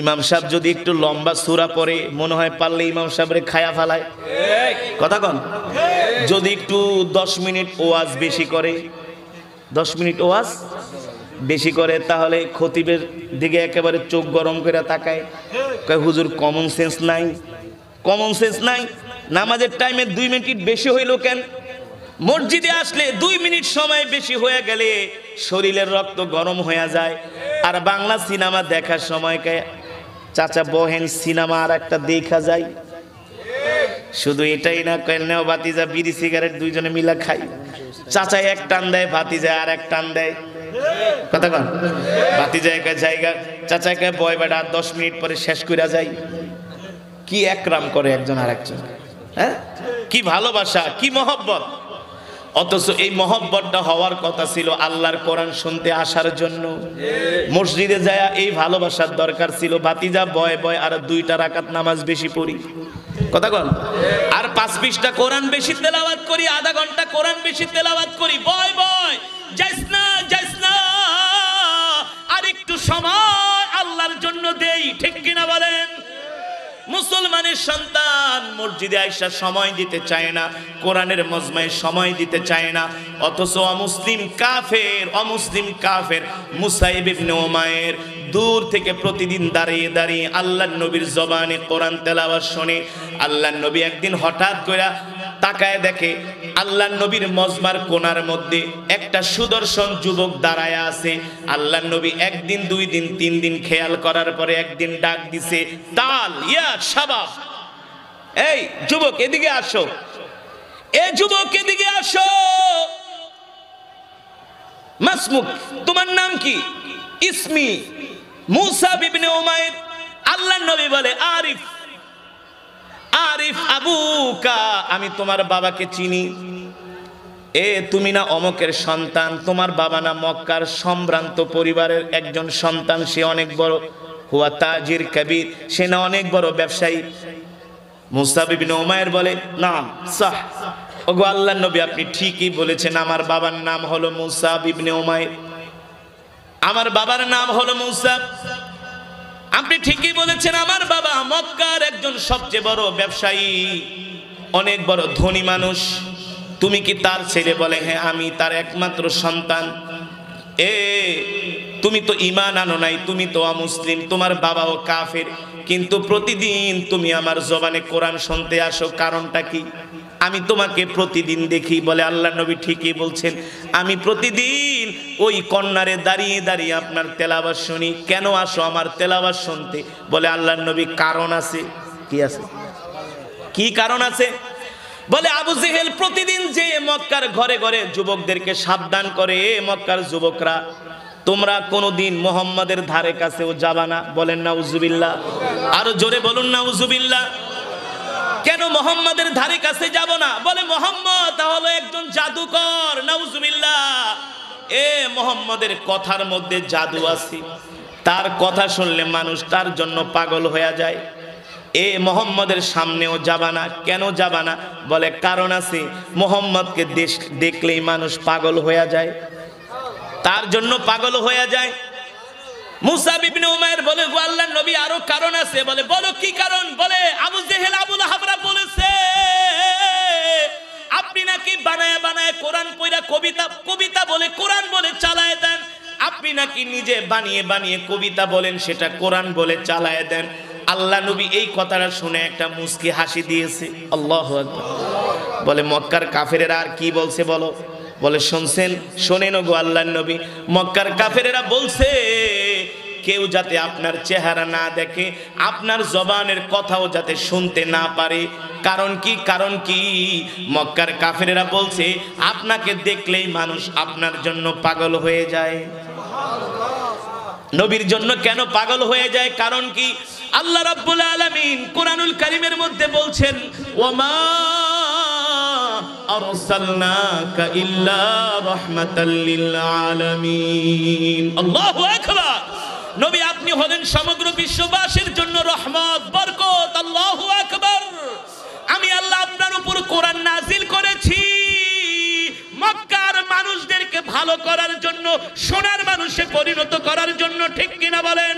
ইমাম সাহেব যদি একটু লম্বা সূরা পড়ে, মনে হয় পারলে ইমাম সাহেবরে খায়া ফেলায়, কথা কন। যদি একটু 10 মিনিট ওয়াজ বেশি করে, 10 মিনিট ওয়াজ বেশি করে, তাহলে খতিবের দিকে একেবারে চোখ গরম করে তাকায়, কয় হুজুর কমন সেন্স নাই, কমন সেন্স নাই। নামাজের টাইমে 2 মিনিট বেশি হইল কেন? মসজিদে আসলে 2 মিনিট সময় বেশি হয়ে গেলে শরীরের রক্ত গরম হয়ে যায়। আর বাংলা সিনেমা দেখার সময় কে চাচা বহেন সিনেমা আর একটা দেখা যায়। শুধু এটাই না, কেন ভাতিজা বিড়ি সিগারেট দুইজনে মিলা খাই, চাচা এক টান দেয়, ভাতিজা আর এক টান দেয়, কথা কন। ভাতিজা একা জায়গা, চাচা একা বয় বেড়া 10 মিনিট পরে শেষ করে যায়। কি একরাম করে একজন আর একজন, হ্যাঁ, কি ভালোবাসা, কি মহব্বত। অথচ এই মহব্বতটা হওয়ার কথা ছিল আল্লাহর কোরআন শুনতে আসার জন্য। মসজিদে যায় এই ভালোবাসার দরকার ছিল, ভাতিজা বয় বয় আর 2টা রাকাত নামাজ বেশি পড়ি, কথা কন। আর 5 পৃষ্ঠা কোরআন বেশি তেলাওয়াত করি, আধা ঘন্টা কোরআন বেশি তেলাওয়াত করি, বয় বয় যাইস না, যাইস না, আর একটু সময় আল্লাহর জন্য দেই, ঠিক কিনা বলেন? মুসলমানের সন্তান মসজিদে আইসা সময় দিতে চায় না, কোরআনের মজমায় সময় দিতে চায় না। অথচ অমুসলিম কাফের, অমুসলিম কাফের মুসাইব ইবনে উমাইর দূর থেকে প্রতিদিন দাঁড়িয়ে দাঁড়িয়ে আল্লাহর নবীর জবানে কোরআন তেলাওয়াত শুনে। আল্লাহর নবী একদিন হঠাৎ করে তাকায় দেখে আল্লাহর নবীর মজমার কোণার মধ্যে একটা সুদর্শন যুবক দাঁড়ায় আছে। আল্লাহর নবী 1 দিন 2 দিন 3 দিন খেয়াল করার পরে একদিন ডাক দিছে, তাল ইয়া শাবাব, এই যুবক এদিকে আসো, এই যুবক এদিকে আসো। মাসমুক, তোমার নাম কি? ইসমি মুসাব ইবনে উমাইর। আল্লাহর নবী বলে, আরিফ, আরিফ আবুকা, আমি তোমার বাবাকে চিনি। এ তুমি না অমকের সন্তান, তোমার বাবা না মক্কার সম্ভ্রান্ত পরিবারের একজন সন্তান, সে অনেক বড়, হুয়া তাজির কবির, সে না অনেক বড় ব্যবসায়ী। মুসাব ইবনে উমাইর বলে, নাম সাহ, ওগো আল্লাহর নবী আপনি ঠিকই বলেছেন, আমার বাবার নাম হলো মুসাব ইবনে উমাইর, আমার বাবার নাম হলো মুসাব। আপনি ঠিকই বলেছেন, আমার বাবা মক্কার একজন সবচেয়ে বড় ব্যবসায়ী, অনেক বড় ধনী মানুষ। তুমি কি তার ছেলে? বলে হ্যাঁ, আমি তার একমাত্র সন্তান। তুমি তো ঈমান আনো নাই, তুমি তো অমুসলিম, তোমার বাবাও কাফের, কিন্তু প্রতিদিন তুমি আমার জবানে কোরআন শুনতে আসো, কারণটা কি? আমি তোমাকে প্রতিদিন দেখি। বলে আল্লাহর নবী ঠিকই বলছেন, আমি প্রতিদিন ওই কর্নারে দাঁড়িয়ে দাঁড়িয়ে আপনার তেলাওয়াত শুনি। কেন আসো আমার তেলাওয়াত শুনতে? বলে আল্লাহর নবী, কারণ আছে। কি আছে? কি কারণ আছে? বলে আবু জেহেল প্রতিদিন যে মক্কার ঘরে ঘরে যুবকদেরকে সাবধান করে, মক্কার যুবকরা তোমরা কোনোদিন মুহাম্মাদের ধারে কাছেও যাবা না। বলেন নাউজুবিল্লাহ, আরো জোরে বলুন নাউজুবিল্লাহ। কেন মোহাম্মদের ধারে কাছে যাব না? বলে মোহাম্মদ হলো একজন জাদুকর, নাউজুবিল্লাহ। মোহাম্মদের কথার মধ্যে জাদু আছে, তার কথা শুনলে মানুষ তার জন্য পাগল হয়ে যায়। মোহাম্মদের সামনেও যাবা না। কেন যাবা না? বলে কারণ আছে, মোহাম্মদকে দেখলেই মানুষ পাগল হয়ে যায়, তার জন্য পাগল হয়ে যায়। মুসা ইবনে উমাইর বলে, গো আল্লাহর নবী আরো কারণ আছে। বলে বলো কি কারণ? বলে আবু জেহেল আবু লাহাবরা বলেছে আপনি নাকি বানায় বানায় কোরআন পড়া কবিতা বলে কোরআন বলে চালায় দেন। আপনি নাকি নিজে বানিয়ে বানিয়ে কবিতা বলেন, সেটা কোরআন বলে চালায় দেন। আল্লাহ নবী এই কথাটা শুনে একটা মুস্কি হাসি দিয়েছে। আল্লাহু আকবার। বলে মক্কার কাফেরেরা আর কি বলছে বলো? বলে শুনছেন? শোনেন গো আল্লাহর নবী, মক্কার কাফেরেরা বলছে কেউ যাতে আপনার চেহারা না দেখে, আপনার জবানের কথাও যাতে শুনতে না পারে। কারণ কি? কারণ কি? মক্কার কাফেরেরা বলছে আপনাকে দেখলেই মানুষ আপনার জন্য পাগল হয়ে যায়। নবীর জন্য কেন পাগল হয়ে যায়? কারণ কি? আল্লাহ রাব্বুল আলামিন কোরআনুল কারীমের মধ্যে বলছেন, ওয়ামা আরসালনাকা ইল্লা রাহমাতাল লিল আলামিন। আল্লাহু আকবার। নবী আপনি হলেন সমগ্র বিশ্ববাসীর জন্য রহমত, বরকত। আল্লাহু আকবার। আমি আল্লাহ আপনার উপর কোরআন নাজিল করেছি মক্কার মানুষদেরকে ভালো করার জন্য, সোনার মানুষে পরিণত করার জন্য। ঠিক কিনা বলেন?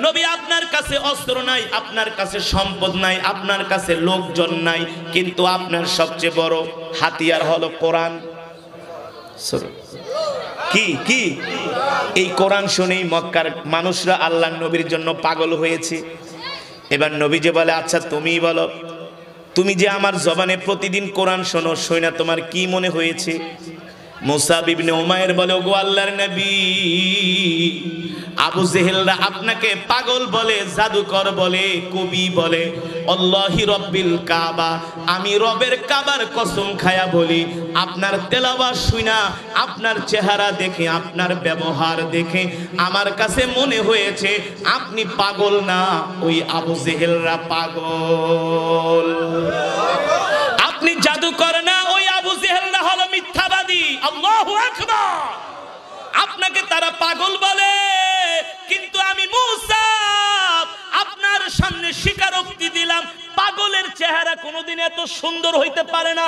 নবী আপনার কাছে অস্ত্র নাই, আপনার কাছে সম্পদ নাই, আপনার কাছে লোকজন নাই, কিন্তু আপনার সবচেয়ে বড় হাতিয়ার হলো কোরআন। কি কি? এই কোরআন শুনেই মক্কার মানুষরা আল্লাহর নবীর জন্য পাগল হয়েছে। এবার নবী যে বলে, আচ্ছা তুমিই বলো, তুমি যে আমার জবানে প্রতিদিন কোরআন শোনো, শুনে তোমার কি মনে হয়েছে? মুসা ইবনে উমাইর বলে, ওগো আল্লাহর নবী, আবু জেহেলরা আপনাকে পাগল বলে, জাদুকর বলে, কবি বলে। আল্লাহি রব্বিল কাবা, আমি রবের কাবার কসম খায়া বলি, আপনার তেলাওয়াত শুনা, আপনার চেহারা দেখে, আপনার ব্যবহার দেখে আমার কাছে মনে হয়েছে আপনি পাগল না, ওই আবু জেহেলরা পাগল। আপনি জাদুকর না, ওই আবু জেহেলরা হলো মিথ্যাবাদী। আল্লাহু আকবার। আপনাকে তারা পাগল বলে, কিন্তু আমি মুসা আপনার সামনে স্বীকারোক্তি দিলাম, পাগলের চেহারা কোনোদিন এত সুন্দর হইতে পারে না।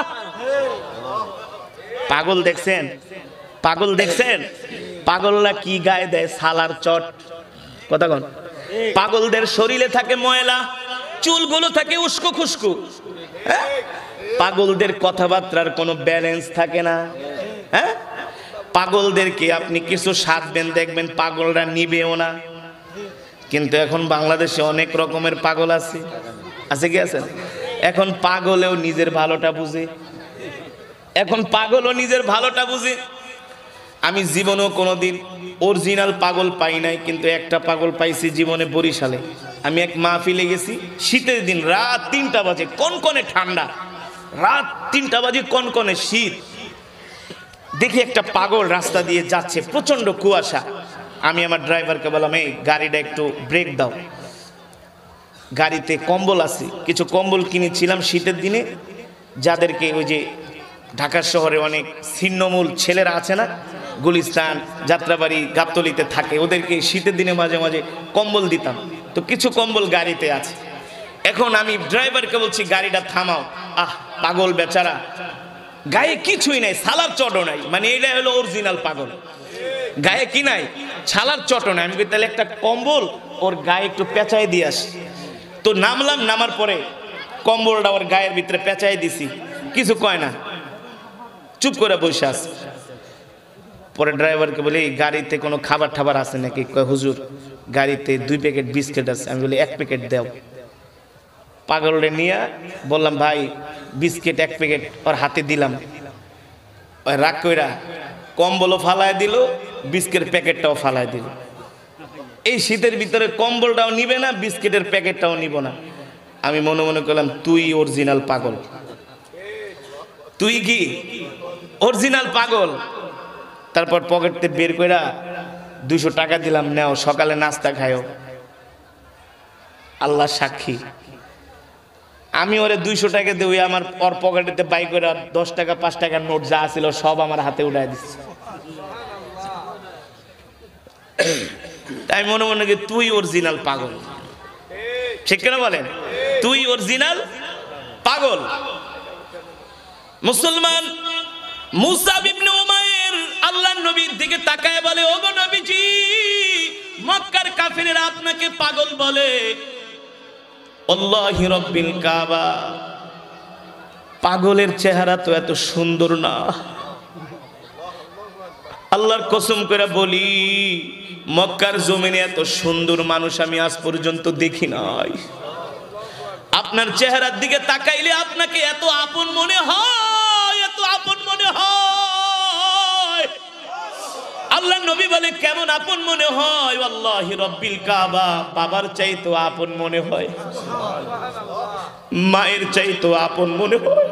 পাগল দেখছেন? পাগল দেখছেন? পাগলরা কি গায়ে দেয়? সালার চট। কথা কন। পাগলদের শরীরে থাকে ময়লা, চুলগুলো থাকে উস্কো খুস্কো। পাগলদের কথাবার্তার কোনো ব্যালেন্স থাকে না। হ্যাঁ, পাগলদেরকে আপনি কিছু সাধবেন, দেখবেন পাগলরা নিবেও না। কিন্তু এখন বাংলাদেশে অনেক রকমের পাগল আছে। আছে কি আছেন? এখন পাগলেও নিজের ভালোটা বুঝে। এখন পাগলও নিজের ভালোটা বুঝে। আমি জীবনেও কোনোদিন অরিজিনাল পাগল পাই নাই, কিন্তু একটা পাগল পাইছি জীবনে বরিশালে। আমি এক মাহফিলে গেছি, শীতের দিন, রাত 3টা বাজে, কনকনে ঠান্ডা, রাত 3টা বাজে, কনকনে শীত। দেখি একটা পাগল রাস্তা দিয়ে যাচ্ছে, প্রচন্ড কুয়াশা। আমি আমার ড্রাইভারকে বললাম, এই গাড়িটা একটু ব্রেক দাও, গাড়িতে কম্বল আছে। কিছু কম্বল কিনেছিলাম শীতের দিনে, যাদেরকে ওই যে ঢাকা শহরে অনেক ছিন্নমূল ছেলেরা আছে না, গুলিস্তান, যাত্রাবাড়ি, গাবতলীতে থাকে, ওদেরকে শীতের দিনে মাঝে মাঝে কম্বল দিতাম। তো কিছু কম্বল গাড়িতে আছে। এখন আমি ড্রাইভারকে বলছি, গাড়িটা থামাও। পাগল বেচারা, গায়ে কিছুই নাই, ছালার চটও নাই। মানে এটা হলো অরিজিনাল পাগল। গায়ে কি নাই? ছালার চটও নাই। আমি তাহলে একটা কম্বল ওর গায়ে একটু পেঁচাই দিয়ে আসি। তো নামলাম, নামার পরে কম্বলটা ওর গায়ের ভিতরে পেঁচাই দিছি, কিছু কয় না, চুপ করে বসে আছে। পরে ড্রাইভারকে বলি, গাড়িতে কোনো খাবার টাবার আছে নাকি? কয় হুজুর গাড়িতে 2 প্যাকেট বিস্কিট আছে। আমি বলি 1 প্যাকেট দাও। পাগলরে নিয়ে বললাম, ভাই বিস্কিট 1 প্যাকেট ওর হাতে দিলাম। ওই রাগ কইরা কম্বলও ফালায় দিল, বিস্কিটের প্যাকেটটাও ফালায় দিল। এই শীতের ভিতরে কম্বলটাও নিবে না, বিস্কিটের প্যাকেটটাও নিব না। আমি মনে মনে করলাম, তুই অরিজিনাল পাগল। তুই কি অরিজিনাল পাগল? তারপর পকেটতে বের কইরা 200 টাকা দিলাম, নাও সকালে নাস্তা খায়ও। আল্লাহ সাক্ষী, আমি ওরে 200 টাকা দিয়ে ওই আমার ওর পকেটেতে বাই করে 10 টাকা 5 টাকার নোট যা ছিল সব আমার হাতে উঠাই দিচ্ছে। তাই মনে মনে কি তুই অরিজিনাল পাগল, ঠিক কেন বলেন? তুই অরিজিনাল পাগল। মুসলমান মুসাব ইবনে উমাইর আল্লাহর নবীর দিকে তাকায় বলে, ওগো নবীজি, মক্কার কাফিরেরা আপনাকে পাগল বলে। আল্লাহি রাব্বিল কাবা, পাগলের চেহারা তো এত সুন্দর না। আল্লাহর কসম করে বলি, মক্কার জমিনে এত সুন্দর মানুষ আমি আজ পর্যন্ত দেখি নাই। আপনার চেহারার দিকে তাকাইলে আপনাকে এত আপন মনে হয়, এত আপন মনে হয়। আল্লাহর নবী বলে, কেমন আপন মনে হয়? আল্লাহি রাব্বিল কাবা, বাবার চাইতো আপন মনে হয়, মায়ের চাইতো আপন মনে হয়।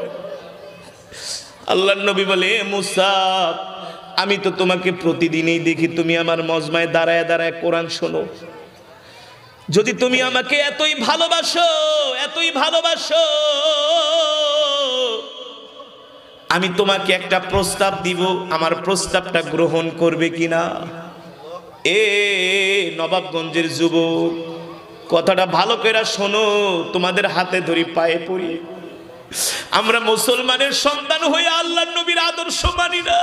আল্লাহর নবী বলে, মুসা, আমি তো তোমাকে প্রতিদিনই দেখি তুমি আমার মজমায় দাঁড়ায় দাঁড়ায় কোরআন শোনো। যদি তুমি আমাকে এতই ভালোবাসো, এতই ভালোবাসো, আমি তোমাকে একটা প্রস্তাব দিব, আমার প্রস্তাবটা গ্রহণ করবে কিনা? এ নবাবগঞ্জের যুবক, কথাটা ভালো করে শোনো, তোমাদের হাতে ধরি, পায়ে পড়ি। আমরা মুসলমানের সন্তান হয়ে আল্লাহর নবীর আদর্শ মানি না,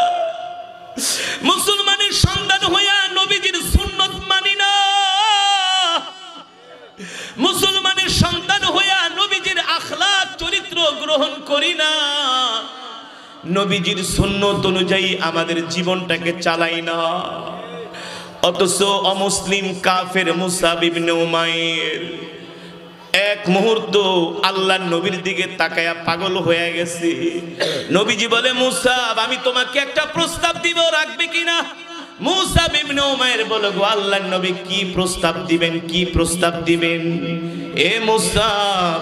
মুসলমানের সন্তান হইয়া নবীজির সুন্নত মানি না, মুসলমানের সন্তান হইয়া নবীজির আখলাক চরিত্র গ্রহণ করি না, নবীজির সুন্নত অনুযায়ী আমাদের জীবনটাকে চালাই না। অথচ অমুসলিম কাফের মুসাব ইবনে উমাইর এক মুহূর্ত আল্লাহর নবীর দিকে তাকায়া পাগল হয়ে গেছে। নবীজি বলে, মুসাব, আমি তোমাকে একটা প্রস্তাব দিব, রাখবে কিনা? মুসাব ইবনে উমাইর বলে, গো আল্লাহর নবী, কি প্রস্তাব দিবেন, কি প্রস্তাব দিবেন? এ মুসাব,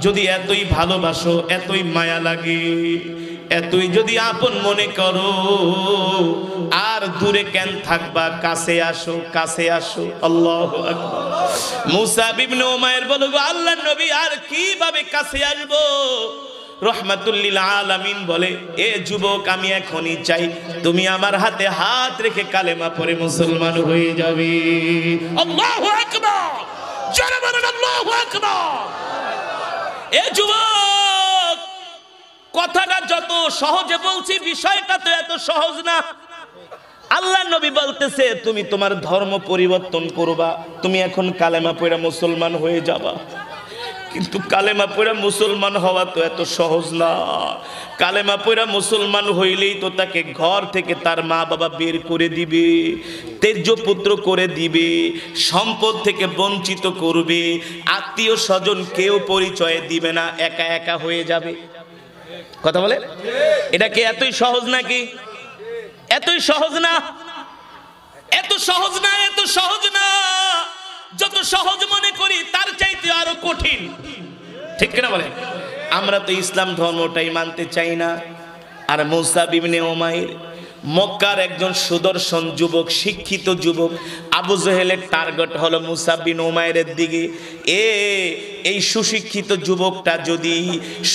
যদি এতই ভালোবাসো, এতই মায়া লাগে, এতই যদি আপন মনে করো, আর দূরে কেন থাকবা? কাছে আসো, কাছে আসো। আল্লাহু আকবার। মুসাব ইবনে উমাইর বলে, গো আল্লাহর নবী, আর কিভাবে কাছে আসবো? রহমাতুল লিল আলামিন বলে, এ যুবক, আমি এখনই চাই তুমি আমার হাতে হাত রেখে কালেমা পড়ে মুসলমান হয়ে যাবে। আল্লাহু আকবার, জোরে বলেন আল্লাহু আকবার। এ যুবক, কথাটা যত সহজে বলছি, বিষয়টা তো এত সহজ না। আল্লাহর নবী বলতেছে, তুমি তোমার ধর্ম পরিবর্তন করবা, তুমি এখন কালেমা পড়ে মুসলমান হয়ে যাবা। কিন্তু কালেমা পড়া মুসলমান হওয়া তো এত সহজ না। কালেমা পড়া মুসলমান হইলেই তো তাকে ঘর থেকে তার মা বাবা বের করে দিবে, তেজ্য পুত্র করে দিবে, সম্পদ থেকে বঞ্চিত করবে, আত্মীয় স্বজন কেউ পরিচয় দিবে না, একা একা হয়ে যাবে। কথা বলে, এটা কি এতই সহজ নাকি? এতই সহজ না, এত সহজ না, এত সহজ না। যত সহজ মনে করি তার চাইতে আরো কঠিন, ঠিক কিনা বলে? আমরা তো ইসলাম ধর্মটাই মানতে চাই না। আর মুসাব ইবনে উমাইর মক্কার একজন সুদর্শন যুবক, শিক্ষিত যুবক। আবু জেহেলের টার্গেট হলো মুসাব বিন উমাইরের দিকে। এই সুশিক্ষিত যুবকটা যদি,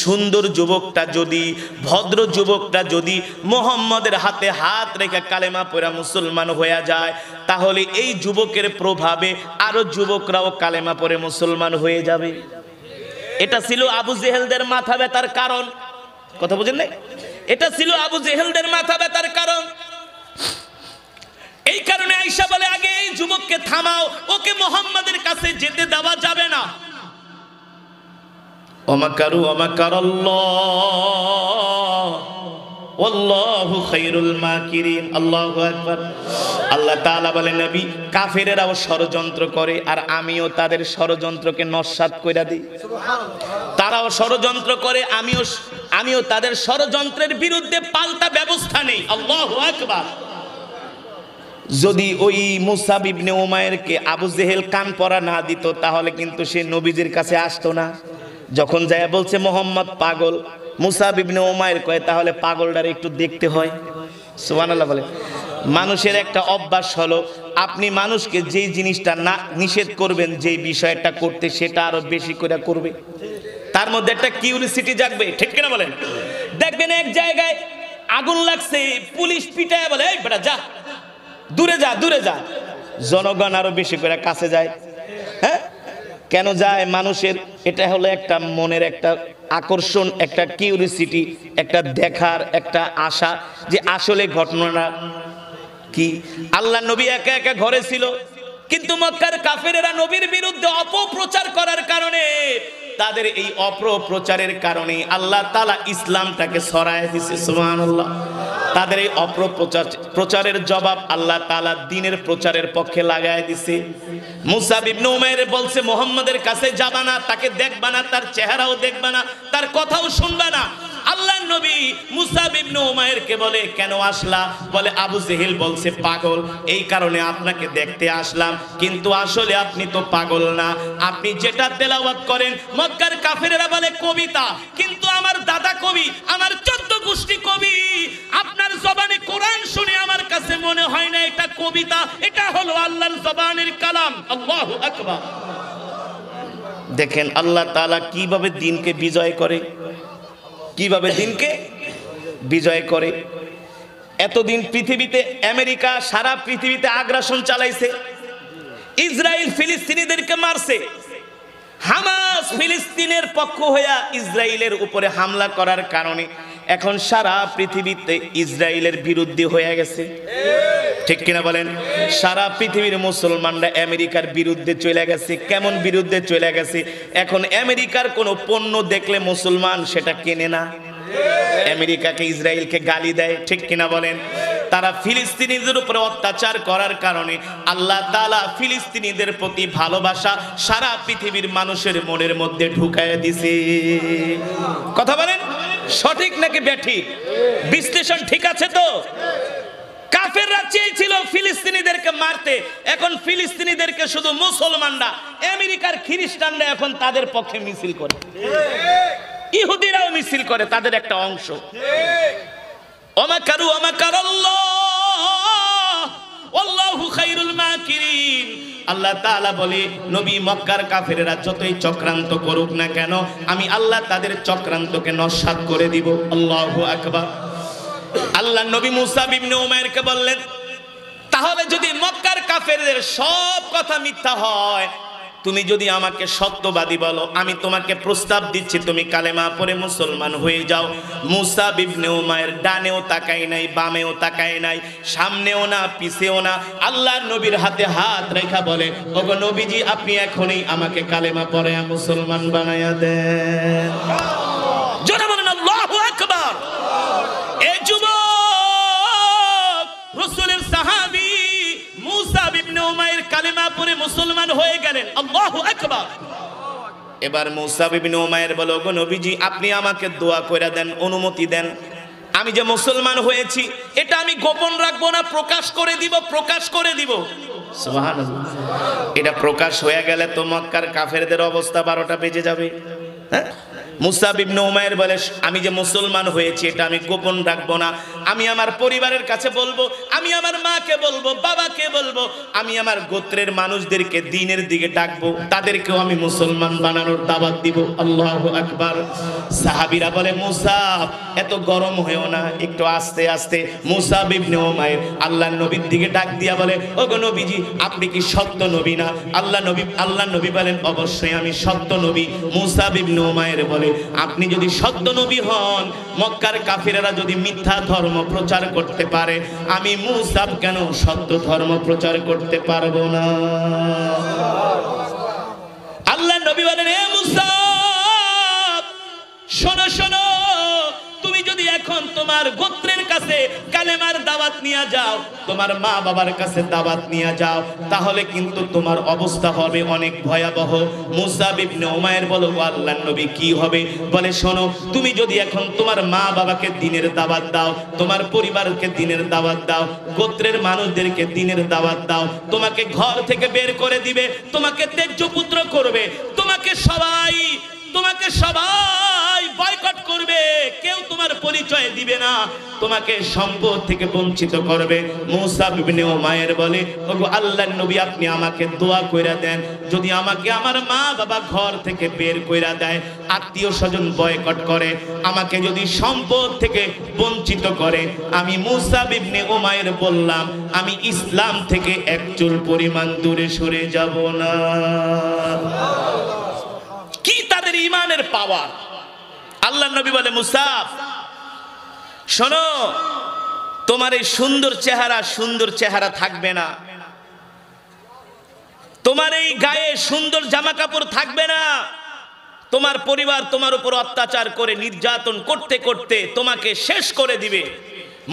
সুন্দর যুবকটা যদি, ভদ্র যুবকটা যদি মুহাম্মদের হাতে হাত রেখে কালেমা পড়া মুসলমান হয়ে যায়, তাহলে এই যুবকের প্রভাবে আরো যুবকরাও কালেমা পড়ে মুসলমান হয়ে যাবে। এটা ছিল আবু জেহেলদের মাথা ব্যথার কারণ। কথা বুঝেন নাই? এটা ছিল আবু জেহেলদের মাথা ব্যথার কারণ। এই কারণে আয়েশা বলে, আগে এই যুবককে থামাও, ওকে মুহাম্মাদের কাছে যেতে দেওয়া যাবে না। ওমাকারু ওমাকারাল্লাহ ওয়াল্লাহু খায়রুল মাকিরিন। আল্লাহু আকবার। আল্লাহ তাআলা বলেন, নবী, কাফেরেরাও ষড়যন্ত্র করে, আর আমিও তাদের ষড়যন্ত্রকে নস্যাৎ কইরা দিই। তারাও ষড়যন্ত্র করে, আমিও তাদের ষড়যন্ত্রের বিরুদ্ধে পাল্টা ব্যবস্থা নেই। আল্লাহু আকবার। যদি ওই মুসাব ইবনে উমাইরকে আবু জেহেল কান পরা না দিত, তাহলে কিন্তু সে নবীজির কাছে আসতো না। যখন যায় বলছে মুহাম্মদ পাগল, মুসাব ইবনে উমাইর কয়, তাহলে পাগলটারে একটু দেখতে হয়। সুবহানাল্লাহ বলে। মানুষের একটা অভ্যাস হলো, আপনি মানুষকে যেই জিনিসটা না নিষেধ করবেন, যেই বিষয়টা করতে, সেটা আরো বেশি করে করবে। তার মধ্যে একটা কিউরিসিটি জাগবে, ঠিক কিনা বলেন? দেখবেন এক জায়গায় আগুন লাগছে, পুলিশ পিটায় বলে এই বেটা যা, দূরে যা, দূরে যা। জনগণ আরো বেশি করে কাছে যায়। হ্যাঁ, কেন যায়? মানুষের এটা হলো একটা মনের একটা আকর্ষণ, একটা কিউরিসিটি, একটা দেখার একটা আশা যে আসলে ঘটনাটা কি। আল্লাহ নবী একা একা ঘরে ছিল, কিন্তু মক্কার কাফেরেরা নবীর বিরুদ্ধে অপপ্রচার করার কারণে, তাদের এই অপপ্রচারের কারণে আল্লাহ তাআলা ইসলামটাকে ছড়ায় দিয়েছে। সুবহানাল্লাহ। তাদের এই অপপ্রচারের জবাব আল্লাহ তাআলা দ্বীনের প্রচারের পক্ষে লাগায় দিয়েছে। মুসআব ইবনে উমাইর বলছে, মুহাম্মাদের কাছে যাবা না, তাকে দেখবা না, তার চেহারাও দেখবা না, তার কথাও শুনবা না। আল্লাহ নবী মুসআব ইবনে উমাইরকে বলে, কেন আসলা? বলে, আবু জেহেল বলছে পাগল, এই কারণে আপনাকে দেখতে আসলাম। কিন্তু আসলে আপনি তো পাগল না, আপনি যেটা তেলাওয়াত করেন মক্কার কাফেরেরা বলে কবিতা, কিন্তু আমার দাদা কবি, আমার 14 গোষ্ঠী কবি। আপনার জবানে কোরআন শুনে আমার কাছে মনে হয় না এটা কবিতা, এটা হলো আল্লাহর জবানের কালাম। আল্লাহু আকবার। দেখেন আল্লাহ তাআলা কিভাবে দ্বীনকে বিজয় করে, কিভাবে দ্বীনকে বিজয় করে। এতদিন পৃথিবীতে আমেরিকা সারা পৃথিবীতে আগ্রাসন চালাইছে, ইসরায়েল ফিলিস্তিনিদেরকে মারছে, হামাস ফিলিস্তিনের পক্ষ হইয়া ইসরায়েলের উপরে হামলা করার কারণে এখন সারা পৃথিবীতে ইসরায়েলের বিরুদ্ধে হয়ে গেছে, ঠিক কিনা বলেন? সারা পৃথিবীর মুসলমানরা আমেরিকার বিরুদ্ধে চলে গেছে। কেমন বিরুদ্ধে চলে গেছে? এখন আমেরিকার কোনো পণ্য দেখলে মুসলমান সেটা কেনে না, আমেরিকাকে ইসরায়েলকে গালি দেয়, ঠিক কিনা বলেন? তারা ফিলিস্তিনিদের উপরে অত্যাচার করার কারণে আল্লাহ তাআলা ফিলিস্তিনিদের প্রতি ভালোবাসা সারা পৃথিবীর মানুষের মনের মধ্যে ঢুকায় দিছে। কথা বলেন, সঠিক নাকি ব্যাঠিক? বিশ্লেষণ ঠিক আছে তো? কাফেররা চেয়েছিল ফিলিস্তিনিদেরকে মারতে, এখন ফিলিস্তিনিদেরকে শুধু মুসলমানরা, আমেরিকার খ্রিস্টানরা এখন তাদের পক্ষে মিছিল করে, ইহুদিরাও মিছিল করে, তাদের একটা অংশ। ওমাকারু ওমাকারাল্লাহ ওয়াল্লাহু খায়রুল মাকিরিন। আল্লাহ তাআলা বলে, নবী মক্কার কাফেরেরা যতই চক্রান্ত করুক না কেন, আমি আল্লাহ তাদের চক্রান্তকে নস্যাৎ করে দিব। আল্লাহু আকবার। আল্লাহ নবী মুসআব ইবনে উমাইরকে বললেন, তাহলে যদি মক্কার কাফেরদের সব কথা মিথ্যা হয়, তুমি যদি আমাকে সত্যবাদী বলো, আমি তোমাকে প্রস্তাব দিচ্ছি তুমি কালেমা পড়ে মুসলমান হয়ে যাও। মুসআব ইবনে উমাইর ডানেও তাকায় নাই, বামেও তাকায় নাই, সামনেও না পিছেও না, আল্লাহর নবীর হাতে হাত রেখা বলে, ওগো নবীজি, আপনি এখনই আমাকে কালেমা পড়ে মুসলমান বানায়া দেন। জোরে বলেন আল্লাহু আকবার। এই যুবক রাসূলের সাহাবী মুসআব ইবনে উমাইর কালেমা পড়ে মুসলমান হয়ে গেলেন। আল্লাহু আকবার। এবার মুসআব ইবনে উমাইর বলে, ওগো নবীজি, আপনি আমাকে দোয়া করে দেন, অনুমতি দেন, আমি যে মুসলমান হয়েছি এটা আমি গোপন রাখবো না, প্রকাশ করে দিব, প্রকাশ করে দিব। সুবহানাল্লাহ। এটা প্রকাশ হয়ে গেলে তো মক্কার কাফেরদের অবস্থা 12টা বেজে যাবে। হ্যাঁ, মুসআব ইবনে উমাইর বলে, আমি যে মুসলমান হয়েছি এটা আমি গোপন রাখবো না, আমি আমার পরিবারের কাছে বলবো, আমি আমার মাকে বলবো, বাবাকে বলবো, আমি আমার গোত্রের মানুষদেরকে দ্বীনের দিকে ডাকবো, তাদেরকেও আমি মুসলমান বানানোর দাওয়াত দিব। আল্লাহু আকবার। সাহাবীরা বলে, মুসআব এত গরম হয়েও না, একটু আস্তে আস্তে। মুসআব ইবনে উমাইর আল্লাহর নবীর দিকে ডাক দিয়া বলে, ওগো নবীজি, আপনি কি সত্য নবী না? আল্লাহ নবী বলেন, অবশ্যই আমি সত্য নবী। মুসআব ইবনে উমাইর বলে, আপনি যদি সত্য নবী হন, মক্কার কাফিরেরা যদি মিথ্যা ধর্ম প্রচার করতে পারে, আমি মুসআব কেন সত্য ধর্ম প্রচার করতে পারবো না? আল্লাহ নবী বলেন, হে মুসআব, শোনো শোনো, তুমি যদি এখন তোমার গোত্রের কাছে কালেমার দাওয়াত নিয়ে যাও, তোমার মা বাবার কাছে দাওয়াত নিয়ে যাও, তাহলে কিন্তু তোমার অবস্থা হবে অনেক ভয়াবহ। মুসআব ইবনে উমাইর বলে, ও আল্লাহর নবী, কি হবে? বলে, শোনো, তুমি যদি এখন তোমার মা বাবাকে দ্বীনের দাওয়াত দাও, তোমার পরিবারকে দ্বীনের দাওয়াত দাও, গোত্রের মানুষদেরকে দ্বীনের দাওয়াত দাও, তোমাকে ঘর থেকে বের করে দিবে, তোমাকে ত্যায্য পুত্র করবে, তোমাকে সবাই বয়কট করবে, কেউ তোমার পরিচয় পরিচয় দিবে না, তোমাকে সম্পদ থেকে বঞ্চিত করবে। মুসা ইবনে উমাইর বলে, ওগো আল্লাহর নবী, আপনি আমাকে দোয়া কইরা দেন, যদি আমাকে আমার মা বাবা ঘর থেকে বের কইরা দেয়, আত্মীয় স্বজন বয়কট করে, আমাকে যদি সম্পদ থেকে বঞ্চিত করে, আমি মুসা ইবনে উমাইর বললাম আমি ইসলাম থেকে এক চুল পরিমাণ দূরে সরে যাব না। কি তাদের ঈমানের পাওয়ার! আল্লাহর নবী বলে, মুসা শোনো, তোমার এই সুন্দর চেহারা থাকবে না, তোমার এই গায়ে সুন্দর জামা কাপড় থাকবে না, তোমার পরিবার তোমার উপর অত্যাচার করে নির্যাতন করতে করতে তোমাকে শেষ করে দিবে।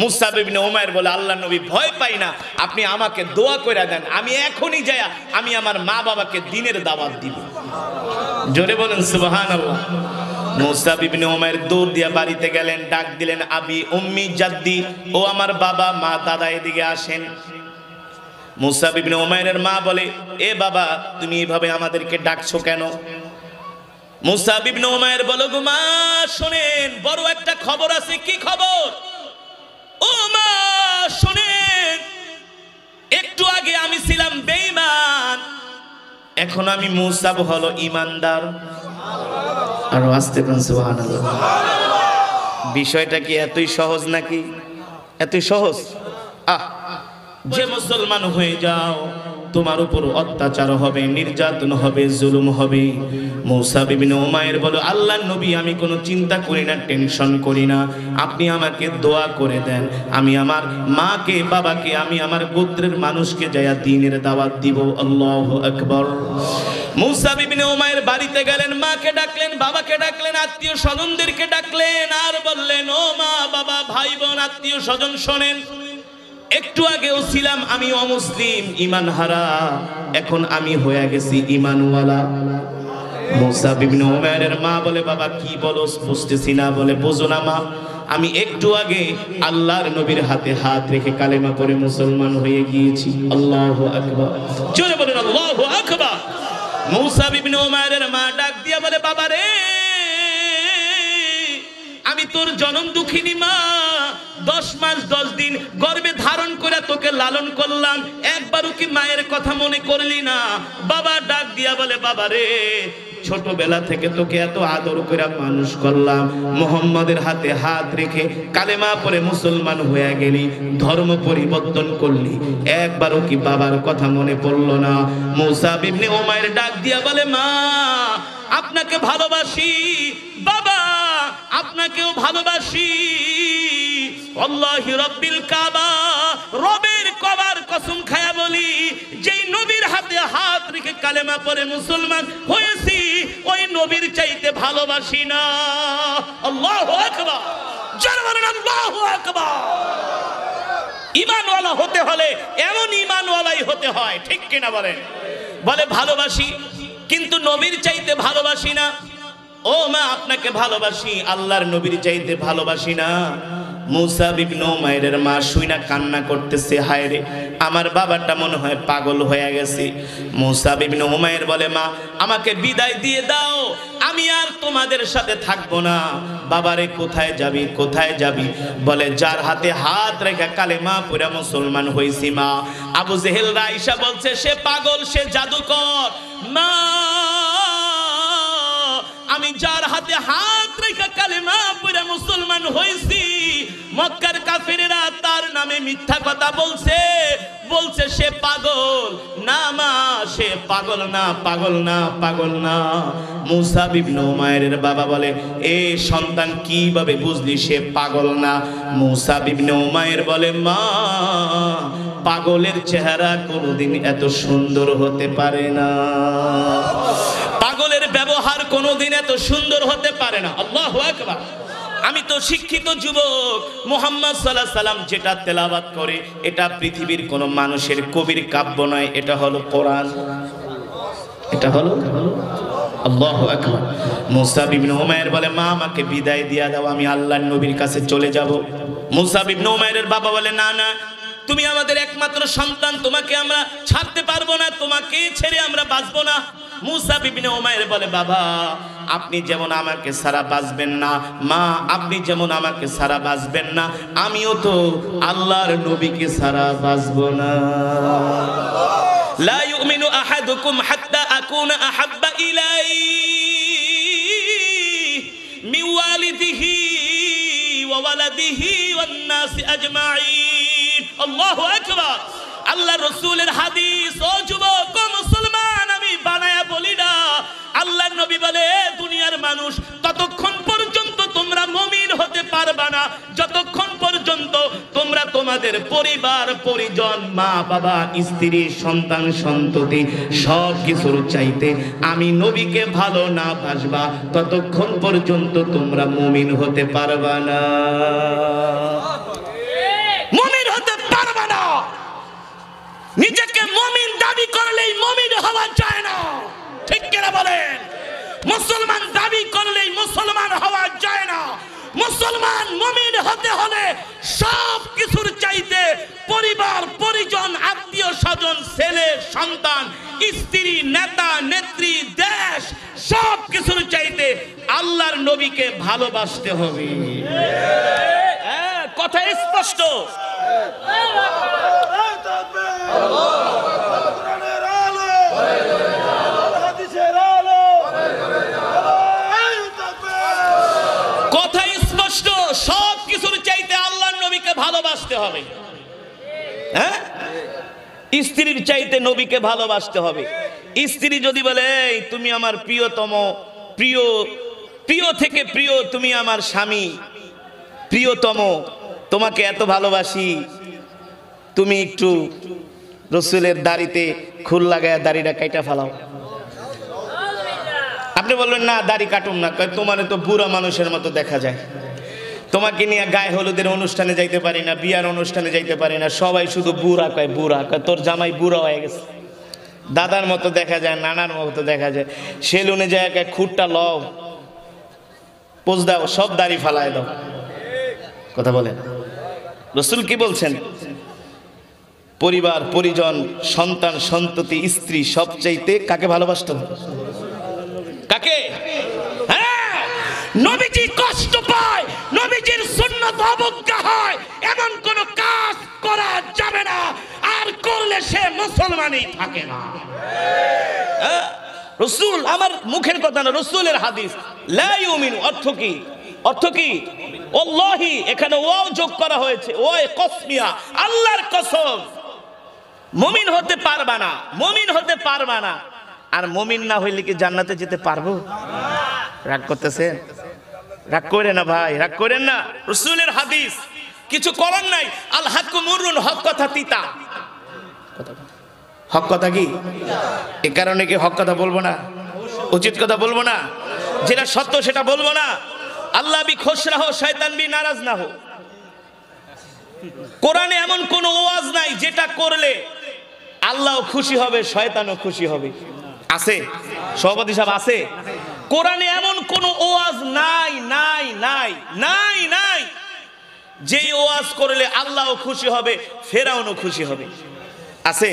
মুসা ইবনে উমাইর বলে, আল্লাহর নবী ভয় পাই না, আপনি আমাকে দোয়া করে দেন, আমি এখনই যায়া আমি আমার মা বাবাকে দ্বীনের দাওয়াত দিব। জোরে বলেন সুবহানাল্লাহ। মুসা ইবনে উমাইর দৌড় দিয়া বাড়িতে গেলেন, ডাক দিলেন, আবি উম্মি জাদ্দি, ও আমার বাবা মা দাদা এদিকে আসেন। মুসা ইবনে উমাইরের মা বলে, এ বাবা, তুমি এইভাবে আমাদেরকে ডাকছো কেন? মুসা ইবনে উমাইর বলে, গো মা শুনেন, বড় একটা খবর আছে। কি খবর? ও মা শুনেন, একটু আগে আমি ছিলাম বেঈমান, এখন আমি মুসা হলো ঈমানদার। আর আস্তে কোন সুবহানাল্লাহ। বিষয়টা কি এতই সহজ নাকি? এতই সহজ? যে মুসলমান হয়ে যাও, তোমার উপর অত্যাচার হবে, নির্যাতন হবে, জুলুম হবে। মুসা ইবনে উমাইর বলে, আল্লাহর নবী, আমি কোনো চিন্তা করি না, টেনশন করি না, আপনি আমাকে দোয়া করে দেন, আমি আমার মাকে বাবাকে, আমি আমার গোত্রের মানুষকে যায়া দ্বীনের দাওয়াত দিব। আল্লাহু আকবার। মুসা ইবনে উমাইর বাড়িতে গেলেন, মাকে ডাকলেন, বাবাকে ডাকলেন, আত্মীয় স্বজনদেরকে ডাকলেন, আর বললেন, ও মা বাবা ভাই বোন আত্মীয় স্বজন শোনেন, একটু আগেও ছিলাম আমি অমুসলিম, ঈমান হারা, এখন আমি হয়ে গেছি ঈমানওয়ালা। মুসা ইবনে উমাইরের মা বলে, বাবা কি বলো বুঝতেছি না। বলে, বুঝো না মা, আমি একটু আগে আল্লাহর নবীর হাতে হাত রেখে কালেমা পড়ে মুসলমান হয়ে গিয়েছি। আল্লাহু আকবার। জোরে বলেন আল্লাহু আকবার। মুসা ইবনে উমাইরের মা ডাক দিয়া বলে, বাবা রে, আমি তোর জনম দুঃখিনী মা, 10 মাস 10 দিন গর্ভে ধারণ করে তোকে লালন করলাম, একবারও কি মায়ের কথা মনে করলি না? বাবা ডাক দিয়া বলে, বাবা রে, ছোটবেলা থেকে তোকে এত আদর করে মানুষ করলাম, মুহাম্মাদের হাতে হাত রেখে কালেমা পড়ে মুসলমান হয়ে গেলি, ধর্ম পরিবর্তন করলি, একবারও কি বাবার কথা মনে পড়লো না? মুসা ইবনে উমাইর ডাক দিয়া বলে, মা আপনাকে ভালোবাসি, বাবা আপনাকেও ভালোবাসি, আল্লাহি রাব্বিল কাবা, রবের কাবার কসম খায়া বলি, যেই নবীর হাতে হাত রেখে কালেমা পড়ে মুসলমান হয়েছি, ওই নবীর চাইতে ভালোবাসি না। আল্লাহু আকবার। জোরে বলেন আল্লাহু আকবার। ঈমানওয়ালা হতে হলে এমন ঈমানওয়ালাই হতে হয়, ঠিক কিনা বলেন? বলে ভালোবাসি, কিন্তু নবীর চাইতে ভালোবাসি না। ও মা, আপনাকে ভালোবাসি, আল্লাহর নবীর চাইতে ভালোবাসি না। মুসা ইবনে উমাইরের মা শুইনা কান্না করতেছে, হায় রে, আমার বাবাটা মনে হয় পাগল হয়ে গেছে। মুসা ইবনে উমাইর বলে, মা আমাকে বিদায় দিয়ে দাও, আমি আর তোমাদের সাথে থাকবো না। বাবারে, কোথায় যাবি, কোথায় যাবি? বলে, যার হাতে হাত রেখে কালেমা পড়ে মুসলমান হইছি মা। আবু জেহেল আয়েশা বলছে, সে পাগল, সে জাদুকর। মা, আমি যার হাতে হাত রেখে কালেমা পড়ে মুসলমান হইছি, মক্কার কাফিরেরা তার নামে মিথ্যা কথা বলছে, বলছে সে পাগল। না মা, সে পাগল না, পাগল না, পাগল না। মুসা ইবনে উমাইরের বাবা বলে, এ সন্তান কিভাবে বুঝলি সে পাগল না? মুসা ইবনে উমাইর বলে, মা পাগলের চেহারা কোনোদিন এত সুন্দর হতে পারে না, পাগলের ব্যবহার কোনোদিন এত সুন্দর হতে পারে না। আল্লাহু আকবার। আমি তো শিক্ষিত যুবক, মুহাম্মদ সাল্লাল্লাহু আলাইহি সাল্লাম যেটা তেলাওয়াত করে, এটা পৃথিবীর কোন মানুষের কবির কাব্য নয়, এটা হলো কোরআন, এটা হলো। আল্লাহু আকবার। মুসা ইবনে উমাইর বলে, মা আমাকে বিদায় দিয়া দাও, আমি আল্লাহর নবীর কাছে চলে যাব। মুসা ইবনে উমাইরের বাবা বলে, না না, তুমি আমাদের একমাত্র সন্তান, তোমাকে আমরা ছাড়তে পারবো না, তোমাকে ছেড়ে আমরা বাঁচবো না। মুসা ইবনে উমাইর বলে, বাবা আপনি যেমন আমাকে ছাড়া বাঁচবেন না, মা আপনি যেমন আমাকে ছাড়া বাঁচবেন না, আমিও তো আল্লাহর নবীকে ছাড়া বাঁচবো না। লা ইউমিনু আহাদুকুম হাত্তা আকুনা আহাব্বা ইলাইহি মিন ওয়ালিদিহি ওয়া ওয়ালাদিহি ওয়ান নাসি আজমাইন। আল্লাহু আকবার। আল্লাহ রাসূলের হাদিস। ও যুবক, ও মুসলমান, আমি বানায়া বলি না, আল্লাহর নবী বলে দুনিয়ার মানুষ ততক্ষণ পর্যন্ত তোমরা মুমিন হতে পারবা না যতক্ষণ পর্যন্ত তোমরা তোমাদের পরিবার পরিজন, মা বাবা, স্ত্রী, সন্তান সন্ততি সব কিছুর চাইতে আমি নবীকে ভালো না বাসবা ততক্ষণ পর্যন্ত তোমরা মুমিন হতে পারবা না। মুমিন হতে পারবা না। নিজেকে মুমিন দাবি করলেই মুমিন হওয়া যায় না, ঠিক কিনা বলেন? মুসলমান দাবি করলেই মুসলমান হওয়া যায় না। মুসলমান মুমিন হতে হলে সব কিছুর চাইতে পরিবার পরিজন, আত্মীয় স্বজন, ছেলে সন্তান, স্ত্রী, নেতা নেত্রী, দেশ সব কিছুর চাইতে আল্লাহর নবীকে ভালোবাসতে হবে। কথা স্পষ্ট। কথা স্পষ্ট, সব কিছুর চাইতে আল্লাহর নবীকে ভালোবাসতে হবে। হ্যাঁ, স্ত্রীর চাইতে নবীকে ভালোবাসতে হবে। স্ত্রী যদি বলে তুমি আমার প্রিয়তম, প্রিয় প্রিয় থেকে প্রিয়, তুমি আমার স্বামী, প্রিয়তম, তোমাকে এত ভালোবাসি, তুমি একটু রসুলের দাড়িতে খুল লাগায় দাড়িটা কাইটা ফেলাও। আপনি বললেন না দাড়ি কাটুম না, তোমার তো বুড়া মানুষের মতো দেখা যায়, তোমাকে নিয়ে গায়ে হলুদের অনুষ্ঠানে যাইতে পারি না, বিয়ার অনুষ্ঠানে যাইতে পারি না, সবাই শুধু বুড়া কয়, বুড়া কয়, তোর জামাই বুড়া হয়ে গেছে, দাদার মতো দেখা যায়, নানার মতো দেখা যায়, সেলুনে যায় খুঁটটা লও, পোজ দাও, সব দাড়ি ফালায় দাও। কথা বলেন, রসুল কি বলছেন? পরিবার পরিজন, সন্তান সন্ততি, স্ত্রী সবচাইতে কাকে ভালোবাসতে হবে? কাকে? হ্যাঁ, নবীজি কষ্ট পায়, নবীজির সুন্নাত অবজ্ঞা হয়, এমন কোন কাজ করা যাবে না, আর করলে সে মুসলমানই থাকে না। রসুল, আমার মুখের কথা না, রসুলের হাদিস। লা ইউমিনু অর্থ কি? অর্থ কি? আল্লাহি, এখানে ওয়াও যোগ করা হয়েছে, ওয়াই কসমিয়া, আল্লাহর কসম। মুমিন হতে পারবা না, মুমিন হতে পারবা না। আর মুমিন না হইলে কি জান্নাতে যেতে পারবো? রাগ করতেছেন? রাগ করেন না ভাই, রাগ করেন না। রাসূলের হাদিস, কিছু করার নাই। আল হাক্কু মুররুন, হক কথা তিতা। হক কথা কি? এ কারণে কি হক কথা বলবো না? উচিত কথা বলবো না? যেটা সত্য সেটা বলবো না? আল্লাহ বি খুশ রাহো, শয়তান বি নারাজ না হো। কোরআনে এমন কোন ওয়াজ নাই যেটা করলে আল্লাহও খুশি হবে, শয়তানও খুশি হবে। আছে? সভাপতি সাহেব আছে? কোরআনে এমন কোন ওয়াজ নাই, নাই, নাই, নাই, নাই, যে ওয়াজ করলে আল্লাহও খুশি হবে, ফেরাউনও খুশি হবে। আছে?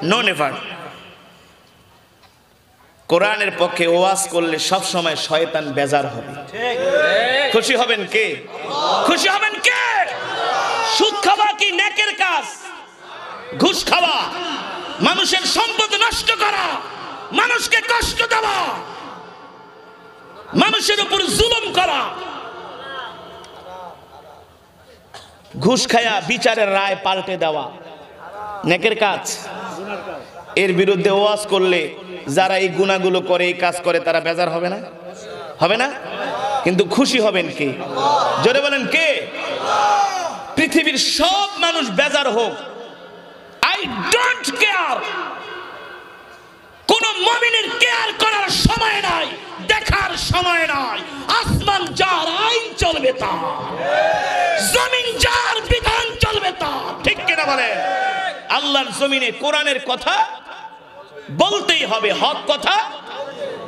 No never. কোরআনের পক্ষে ওয়াজ করলে সব সময় শয়তান বেজার হবে। খুশি হবেন কে? খুশি হবেন কে? সুদ খাওয়া কি নেকের কাজ? ঘুষ খাওয়া, মানুষের সম্পদ নষ্ট করা, মানুষকে কষ্ট দেওয়া, মানুষের উপর জুলুম করা, ঘুষ খায়া বিচারের রায় পাল্টে দেওয়া নেকের কাজ। এর বিরুদ্ধে ওয়াজ করলে যারা এই গুনাহগুলো করে, এই কাজ করে, তারা বেজার হবে না? হবে না? কিন্তু খুশি হবেন কে? জোরে বলেন কে? পৃথিবীর সব মানুষ বেজার হোক, আই ডোন্ট কেয়ার। কোন মুমিনের কেয়ার করার সময় নাই, দেখার সময় নাই। আসমান যার আইন চলবে তার, জমিন যার বিধান চলবে তার, ঠিক কিনা বলেন? আল্লাহর জমিনে কোরআনের কথা বলতেই হবে, হক কথা।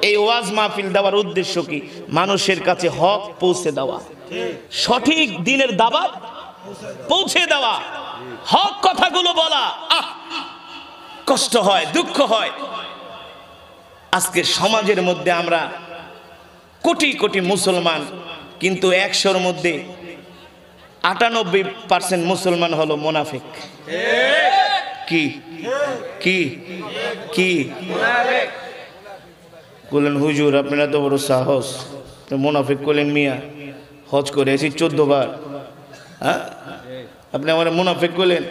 এই ওয়াজ মাহফিল দেওয়ার উদ্দেশ্য কি? মানুষের কাছে হক পৌঁছে দেওয়া, সঠিক দিনের দাওয়াত পৌঁছে দেওয়া। হক কথাগুলো বলা কষ্ট হয়, দুঃখ হয়। আজকে সমাজের মধ্যে আমরা কোটি কোটি মুসলমান, কিন্তু 100-র মধ্যে 98% মুসলমান হলো মুনাফিক। কি কি কি বলেন হুজুর আপনারা তো বড় সাহস, মুনাফিক করলেন মিয়া, হজ করে এসেছি 14 বার, হ্যাঁ আপনি আমার মুনাফিক করলেন,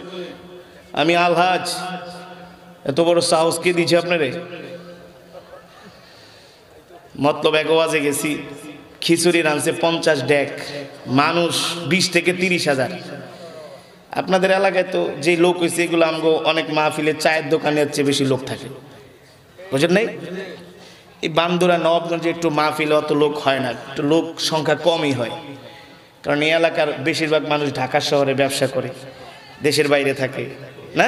আমি আলহাজ, এত বড় সাহস কে দিয়েছে আপনারে? মতলব এক ওয়াজে গেছি, খিচুড়ি রাঁধছে 50 ডেক, মানুষ 20 থেকে 30 হাজার। আপনাদের এলাকায় তো যে লোক হয়েছে এগুলো আমগো অনেক মাহফিলে চায়ের দোকানের চেয়ে বেশি লোক থাকে, বুঝেন নাই? এই বান্দুরা নবাবগঞ্জে একটু মাহফিলে অত লোক হয় না, একটু লোক সংখ্যা কমই হয়, কারণ এই এলাকার বেশিরভাগ মানুষ ঢাকা শহরে ব্যবসা করে, দেশের বাইরে থাকে না,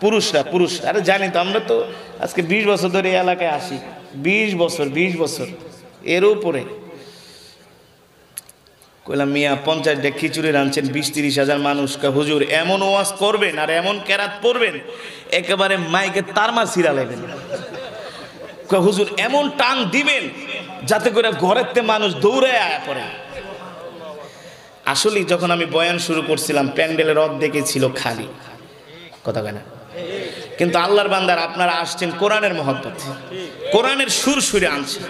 পুরুষরা। আরে জানি তো, আমরা তো আজকে 20 বছর ধরে এই এলাকায় আসি, 20 বছর এর উপরে। কইলাম মিয়া 50 ডেক খিচুড়ি রাঁধছেন, 20-30 হাজার মানুষকে হুজুর এমন ওয়াজ করবেন আর এমন কেরাত পড়বেন একেবারে মাইকে তারমা ছিড়া লাগবেন। হুজুর এমন টান দিবেন যাতে করে ঘরেতে মানুষ দৌড়ে আয়া পড়ে। আসলে যখন আমি বয়ান শুরু করছিলাম প্যান্ডেলের অর্ধেকই ছিল খালি, কথা কয় না? কিন্তু আল্লাহর বান্দার আপনারা আসছেন কোরআনের মহব্বত, কোরআনের সুর সুরে আনছেন,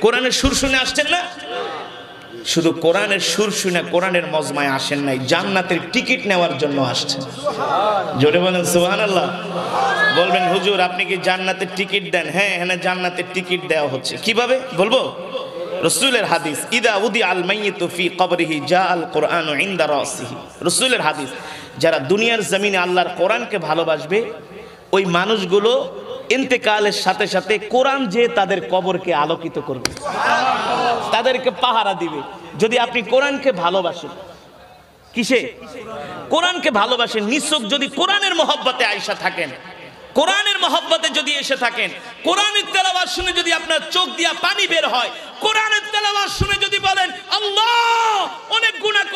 কোরআনের সুর শুনে আসছেন না? শুধু কোরআনের সুর শুনে কোরআনের মজমায় আসেন নাই, জান্নাতের টিকিট নেওয়ার জন্য আসছেন। জোরে বলেন সুবহানাল্লাহ। বলবেন হুজুর আপনি কি জান্নাতের টিকিট দেন? হ্যাঁ, হ্যাঁ জান্নাতের টিকিট দেওয়া হচ্ছে। কিভাবে বলবো? রাসূলের হাদিস, ইদা উদি আল মাইয়িতু ফি কবরিহি জা আল কুরআনু ইনদা রাসিহি। রাসূলের হাদিস, যারা দুনিয়ার জমিনে আল্লাহর কোরআনকে ভালোবাসবে ওই মানুষগুলো ইন্তেকালের সাথে সাথে কোরআন যে তাদের কবরকে আলোকিত করবে, তাদেরকে পাহারা দিবে। যদি আপনি কোরআনকে ভালোবাসেন, কিসে? কোরআনকে ভালোবাসেন, নিছক যদি কোরআনের মহব্বতে আয়েশা থাকেন, কোরআনের মহব্বতে যদি এসে থাকেন, কোরআনের তেলাওয়াত শুনে যদি আপনার চোখ দিয়া পানি বের হয়, কোরআনের তেলাওয়াত শুনে যদি বলেন আল্লাহ অনেক গুনাহ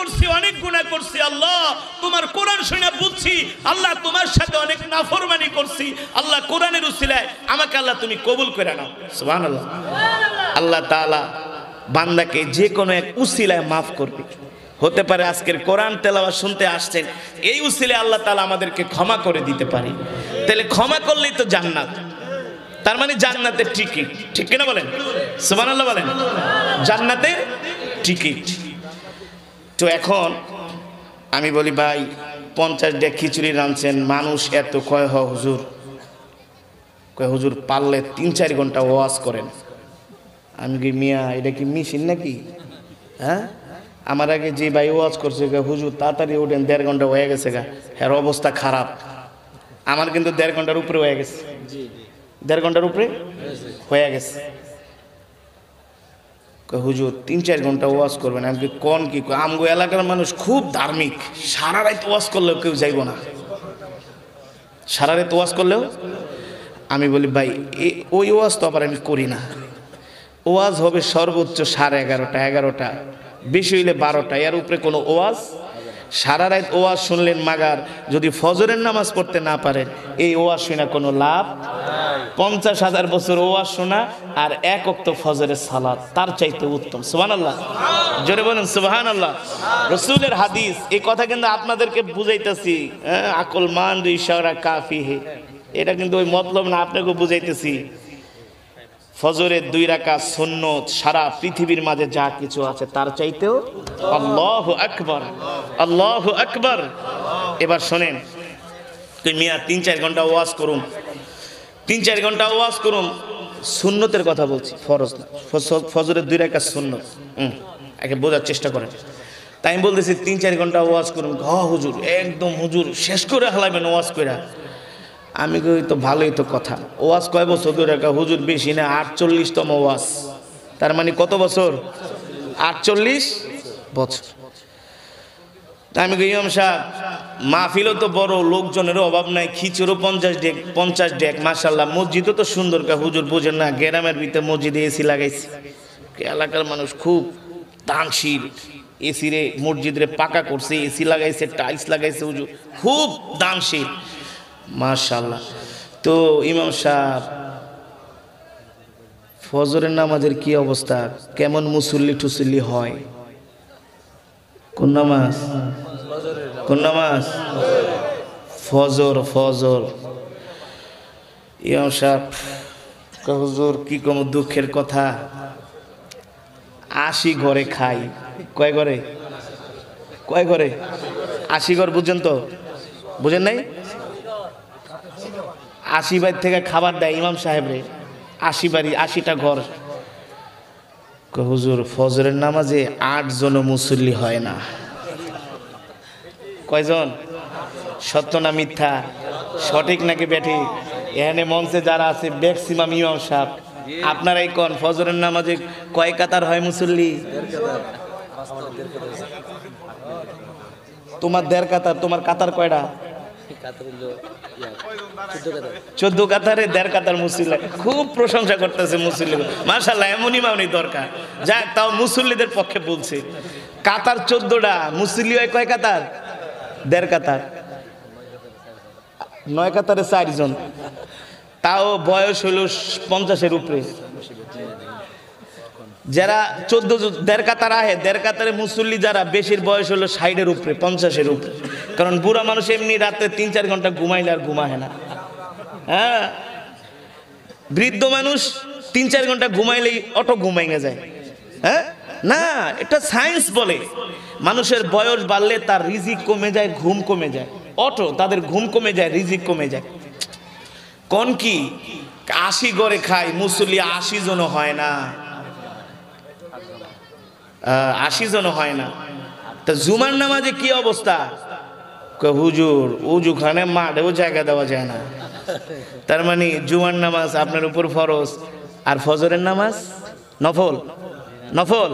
করছি আল্লাহ তোমার কোরআন শুনে বুঝছি আল্লাহ তোমার সাথে অনেক নাফরমানি করছি, আল্লাহ কোরআনের উসিলায় আমাকে আল্লাহ তুমি কবুল করে নাও। সুবহানাল্লাহ। আল্লাহ তাআলা বান্দাকে যে কোনো এক উসিলায় মাফ করবে। হতে পারে আজকের কোরআন তেলাওয়াত শুনতে আসছেন, এই উসিলায় আল্লাহ তাআলা আমাদেরকে ক্ষমা করে দিতে পারে। তাহলে ক্ষমা করলেই তো জান্নাত, তার মানে জান্নাতের টিকিট, ঠিক কিনা বলেন? সুবহানাল্লাহ বলেন। জান্নাতের টিকিট। তো এখন আমি বলি ভাই 50 ডেক খিচুড়ি রাঁধছেন, মানুষ এত কয় হুজুর, কয় হুজুর পারলে 3-4 ঘন্টা ওয়াজ করেন। আমি কি মিয়া এটা কি মেশিন নাকি? হ্যাঁ, আমার আগে যে ভাই ওয়াজ করছে হুজুর তাড়াতাড়ি ওঠেন, 1.5 ঘন্টা হয়ে গেছে গা, এর অবস্থা খারাপ। আমার কিন্তু 1.5 ঘন্টার উপরে হয়ে গেছে, 1.5 ঘন্টার উপরে হয়ে গেছে। হুজুর 3-4 ঘন্টা ওয়াজ করবেন। আমি কোন কি আমগো এলাকার মানুষ খুব ধার্মিক, সারা রাত ওয়াজ করলেও কেউ যাইব না, সারা রাত ওয়াজ করলেও। আমি বলি ভাই ওই ওয়াজ তো আবার আমি করি না, ওয়াজ হবে সর্বোচ্চ 11:30, 11টা, বেশি হইলে 12টা, এর উপরে কোনো ওয়াজ। সারা রাত ওয়াজ শুনলেন মাগার, যদি ফজরের নামাজ পড়তে না পারেন এই ওয়াজ শুনে কোনো লাভ। 50,000 বছর ওয়াজ শোনা আর 1 ওয়াক্ত ফজরের সালাত তার চাইতে উত্তম। সুবহানাল্লাহ, জোরে বলেন সুবহানাল্লাহ। রাসূলের হাদিস, এই কথা কিন্তু আপনাদেরকে বুঝাইতেছি, আকল মান ইশারা কাফি হে, এটা কিন্তু ওই মতলব না, আপনাকে বুঝাইতেছি। ফজরের 2 রাকাত সুন্নত সারা পৃথিবীর মাঝে যা কিছু আছে তার চাইতেও। আল্লাহু আকবার, আল্লাহু আকবার। এবার শোনেন, তুই মিয়া 3-4 ঘন্টা ওয়াজ করুন, 3-4 ঘন্টা ওয়াজ করুন, সুন্নতের কথা বলছি, ফরজ না। ফজরের 2 রাকাত সুন্নত, একে বোঝার চেষ্টা করেন। তাই আমি বলতেছি 3-4 ঘন্টা ওয়াজ করুন। হুজুর একদম হুজুর শেষ করে হালাইবেন ওয়াজ কইরা। আমি কই তো ভালোই তো কথা, ওয়াজ কয় বছর ধরে? হুজুর বেশি না, 48তম ওয়াজ। তার মানে কত বছর? 48 বছর। আমি কই ইমাম সাহেব মাহফিলও তো বড়, লোকজনেরও অভাব নাই, খিচুড়ও 50 ডেক মাশাআল্লাহ, মসজিদও তো সুন্দর। হুজুর বুঝেন না, গ্রামের ভিতরে মসজিদে এসি লাগাইছি, এলাকার মানুষ খুব দানশীল, এসি রে মসজিদ রে পাকা করছে, এসি লাগাইছে, টাইলস লাগাইছে, হুজুর খুব দানশীল মাশাআল্লাহ। তো ইমাম সাহেব ফজরের নামাজের কি অবস্থা, কেমন মুসল্লি টুসল্লি হয়? কোন নামাজ? কোন নামাজ? ফজর। ফজর ইমাম সাহেব হুজুর কি কম দুঃখের কথা, 80 ঘরে খাই। কয় ঘরে? কয় ঘরে? 80 ঘর বুঝছেন তো? বুঝেন নাই? 80 বাড়ি থেকে খাবার দেয় ইমাম সাহেবরে, 80 বাড়ি 80টা ঘর। হুজুর ফজরের নামাজে 8 জন মুসল্লি হয় না। কয়জন? সত্য না মিথ্যা? সঠিক নাকি ব্যাঠিক? এখানে মঞ্চে যারা আছে ম্যাক্সিমাম ইমাম সাহেব, আপনারাই কোন ফজরের নামাজে কয় কাতার হয় মুসল্লি? তোমার 1.5 কাতার, তোমার কাতার কয়টা? 14 কাতারে 1.5 কাতার মুসল্লি। খুব প্রশংসা করতেছে মুসল্লি, মাশাআল্লাহ, এমন ইমামই দরকার। যাক, তাও মুসল্লিদের পক্ষে বলছে। কাতার 14টা, মুসল্লি হয় কয় কাতার? 1.5 কাতার। 9 কাতারে 4 জন, তাও বয়স হলো 50-এর উপরে। যারা 1.5 কাতার আহে, 1.5 কাতারে মুসল্লি যারা বেশির বয়স হলো 60-এর উপরে, 50-এর উপরে। কারণ বুড়া মানুষ এমনি রাতে 3-4 ঘন্টা ঘুমাইলে আর ঘুমায় না। হ্যাঁ, বৃদ্ধ মানুষ 3-4 ঘন্টা ঘুমাইলেই অটো ঘুমাইয়ে যায়। হ্যাঁ না, এটা সায়েন্স বলে মানুষের বয়স বাড়লে তার রিজিক কমে যায়, ঘুম কমে যায়, অটো তাদের ঘুম কমে যায়, রিজিক কমে যায়। কোন কি 80 ঘরে খায় মুসল্লি 80 জন হয় না, 80 জন হয় না। তা জুমার নামাজে কি অবস্থা? হুজুর উজুখানে মাঠেও জায়গা দেওয়া যায় না। তার মানে জুমার নামাজ আপনার উপর ফরজ, আর ফজরের নামাজ নফল। নফল।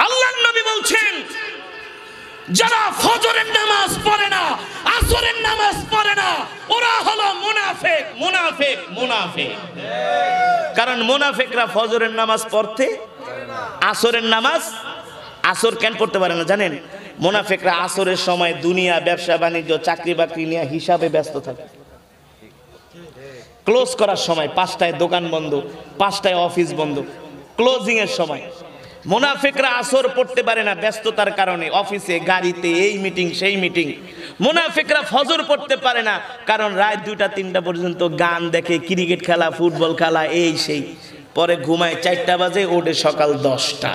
আল্লাহর নবী বলছেন, যারা ফজরের নামাজ পড়ে না, আসরের নামাজ পড়ে না, ওরা হলো মুনাফিক। মুনাফিক, মুনাফিক। কারণ মুনাফিকরা ফজরের নামাজ পড়তে, আসরের নামাজ আসর কেন পড়তে পারে না জানেন? মুনাফিকরা আসরের সময় দুনিয়া, ব্যবসা বাণিজ্য, চাকরি বাকরি নিয়ে হিসাবে ব্যস্ত থাকে। ক্লোজ করার সময় 5টায় দোকান বন্ধ, 5টায় অফিস বন্ধ, ক্লোজিং এর সময়। মুনাফিকরা আসর পড়তে পারে না ব্যস্ততার কারণে, অফিসে, গাড়িতে, এই মিটিং সেই মিটিং। মুনাফিকরা ফজর পড়তে পারে না কারণ রাত 2টা-3টা পর্যন্ত গান দেখে, ক্রিকেট খেলা, ফুটবল খেলা, এই সেই। পরে ঘুমায় 4টা বাজে, ওঠে সকাল 10টা।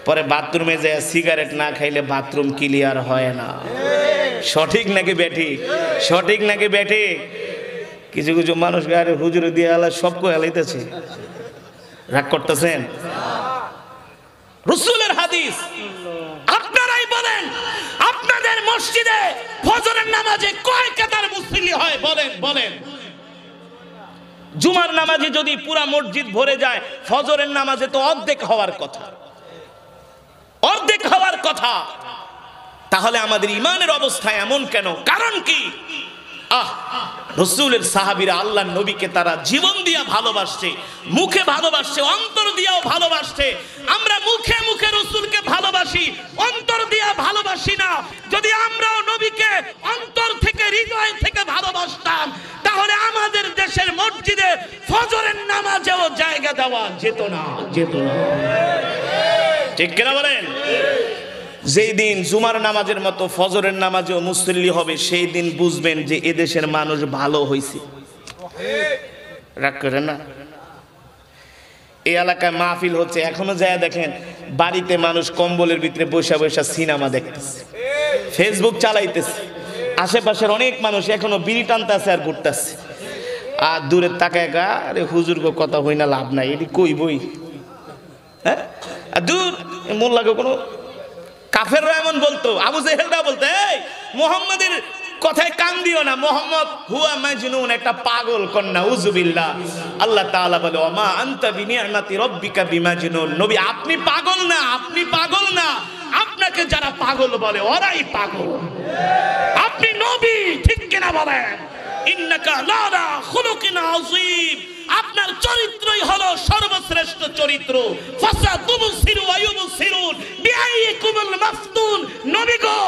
পরে বাথরুমে যায়, সিগারেট না খাইলে বাথরুম ক্লিয়ার হয় না। সঠিক নাকি ব্যাঠিক? সঠিক নাকি ব্যাঠিক? কিছু কিছু মানুষ গায়ে হুজুরে দিয়ে আলা সব কো হেলাইতেছে, রাগ করতেছেন? রাসূলের হাদিস, আপনারাই বলেন আপনাদের মসজিদে ফজরের নামাজে কয় কাতার মুসল্লি হয়? বলেন, বলেন। জুমার নামাজে যদি পুরা মসজিদ ভরে যায়, ফজরের নামাজে তো অর্ধেক হওয়ার কথা, অর্ধেক হওয়ার কথা। তাহলে আমাদের ইমানের অবস্থা এমন কেন? কারণ কি? রাসূলের সাহাবীরা আল্লাহর নবীকে তারা জীবন দিয়া ভালোবাসছে, মুখে ভালোবাসছে, অন্তর দিয়াও ভালোবাসছে। আমরা মুখে মুখে রাসূলকে ভালোবাসি, অন্তর দিয়া ভালোবাসি না। যদি আমরাও নবীকে অন্তর থেকে, হৃদয় থেকে ভালোবাসতাম, তাহলে আমাদের দেশের মসজিদে ফজরের নামাজেও জায়গা দেওয়া যেত না, যেত না। ঠিক কিনা বলেন? যেই দিন জুমার নামাজের মতো ফজরের নামাজেও মুসল্লি হবে, সেই দিন বুঝবেন যে এদেশের মানুষ ভালো হয়েছে। রাগ করেন না। এই এলাকায় মাহফিল হচ্ছে, এখনো যায় দেখেন বাড়িতে মানুষ কম্বলের ভিতরে বসে বসে সিনেমা দেখতেছে, ফেসবুক চালাইতেছে। আশেপাশের অনেক মানুষ এখনো বিড়ি টানতেছে আর ঘুরতেছে। আর দূরের তাকায় গা, আরে হুজুর গো কথা হই না, লাভ নাই, এটি কই বই। হ্যাঁ, আর দূর মোল্লাকে কোনো কাফেররা এমন বলতো, আবু জেহেলরা বলতো, এই মুহাম্মাদের কথায় কান দিও না, মুহাম্মদ হুয়া মাজনুন, একটা পাগল কন্যা, উযুবিল্লাহ। আল্লাহ তাআলা বলে, ওমা আনতা বিনিআমাতি রাব্বিকা বিমাজনুন। নবী আপনি পাগল না, আপনি পাগল না, আপনাকে যারা পাগল বলে ওরাই পাগল। আপনি নবী, ঠিক কিনা বলেন? ইন্নাকা লালা খুলুকিন আযীম, আপনার চরিত্রই হলো সর্বশ্রেষ্ঠ শ্রেষ্ঠ চরিত্র। ফাসাতুবসিরু ওয়া ইউবসিরুন বিআইকুমুল মাফতুন। নবী গো,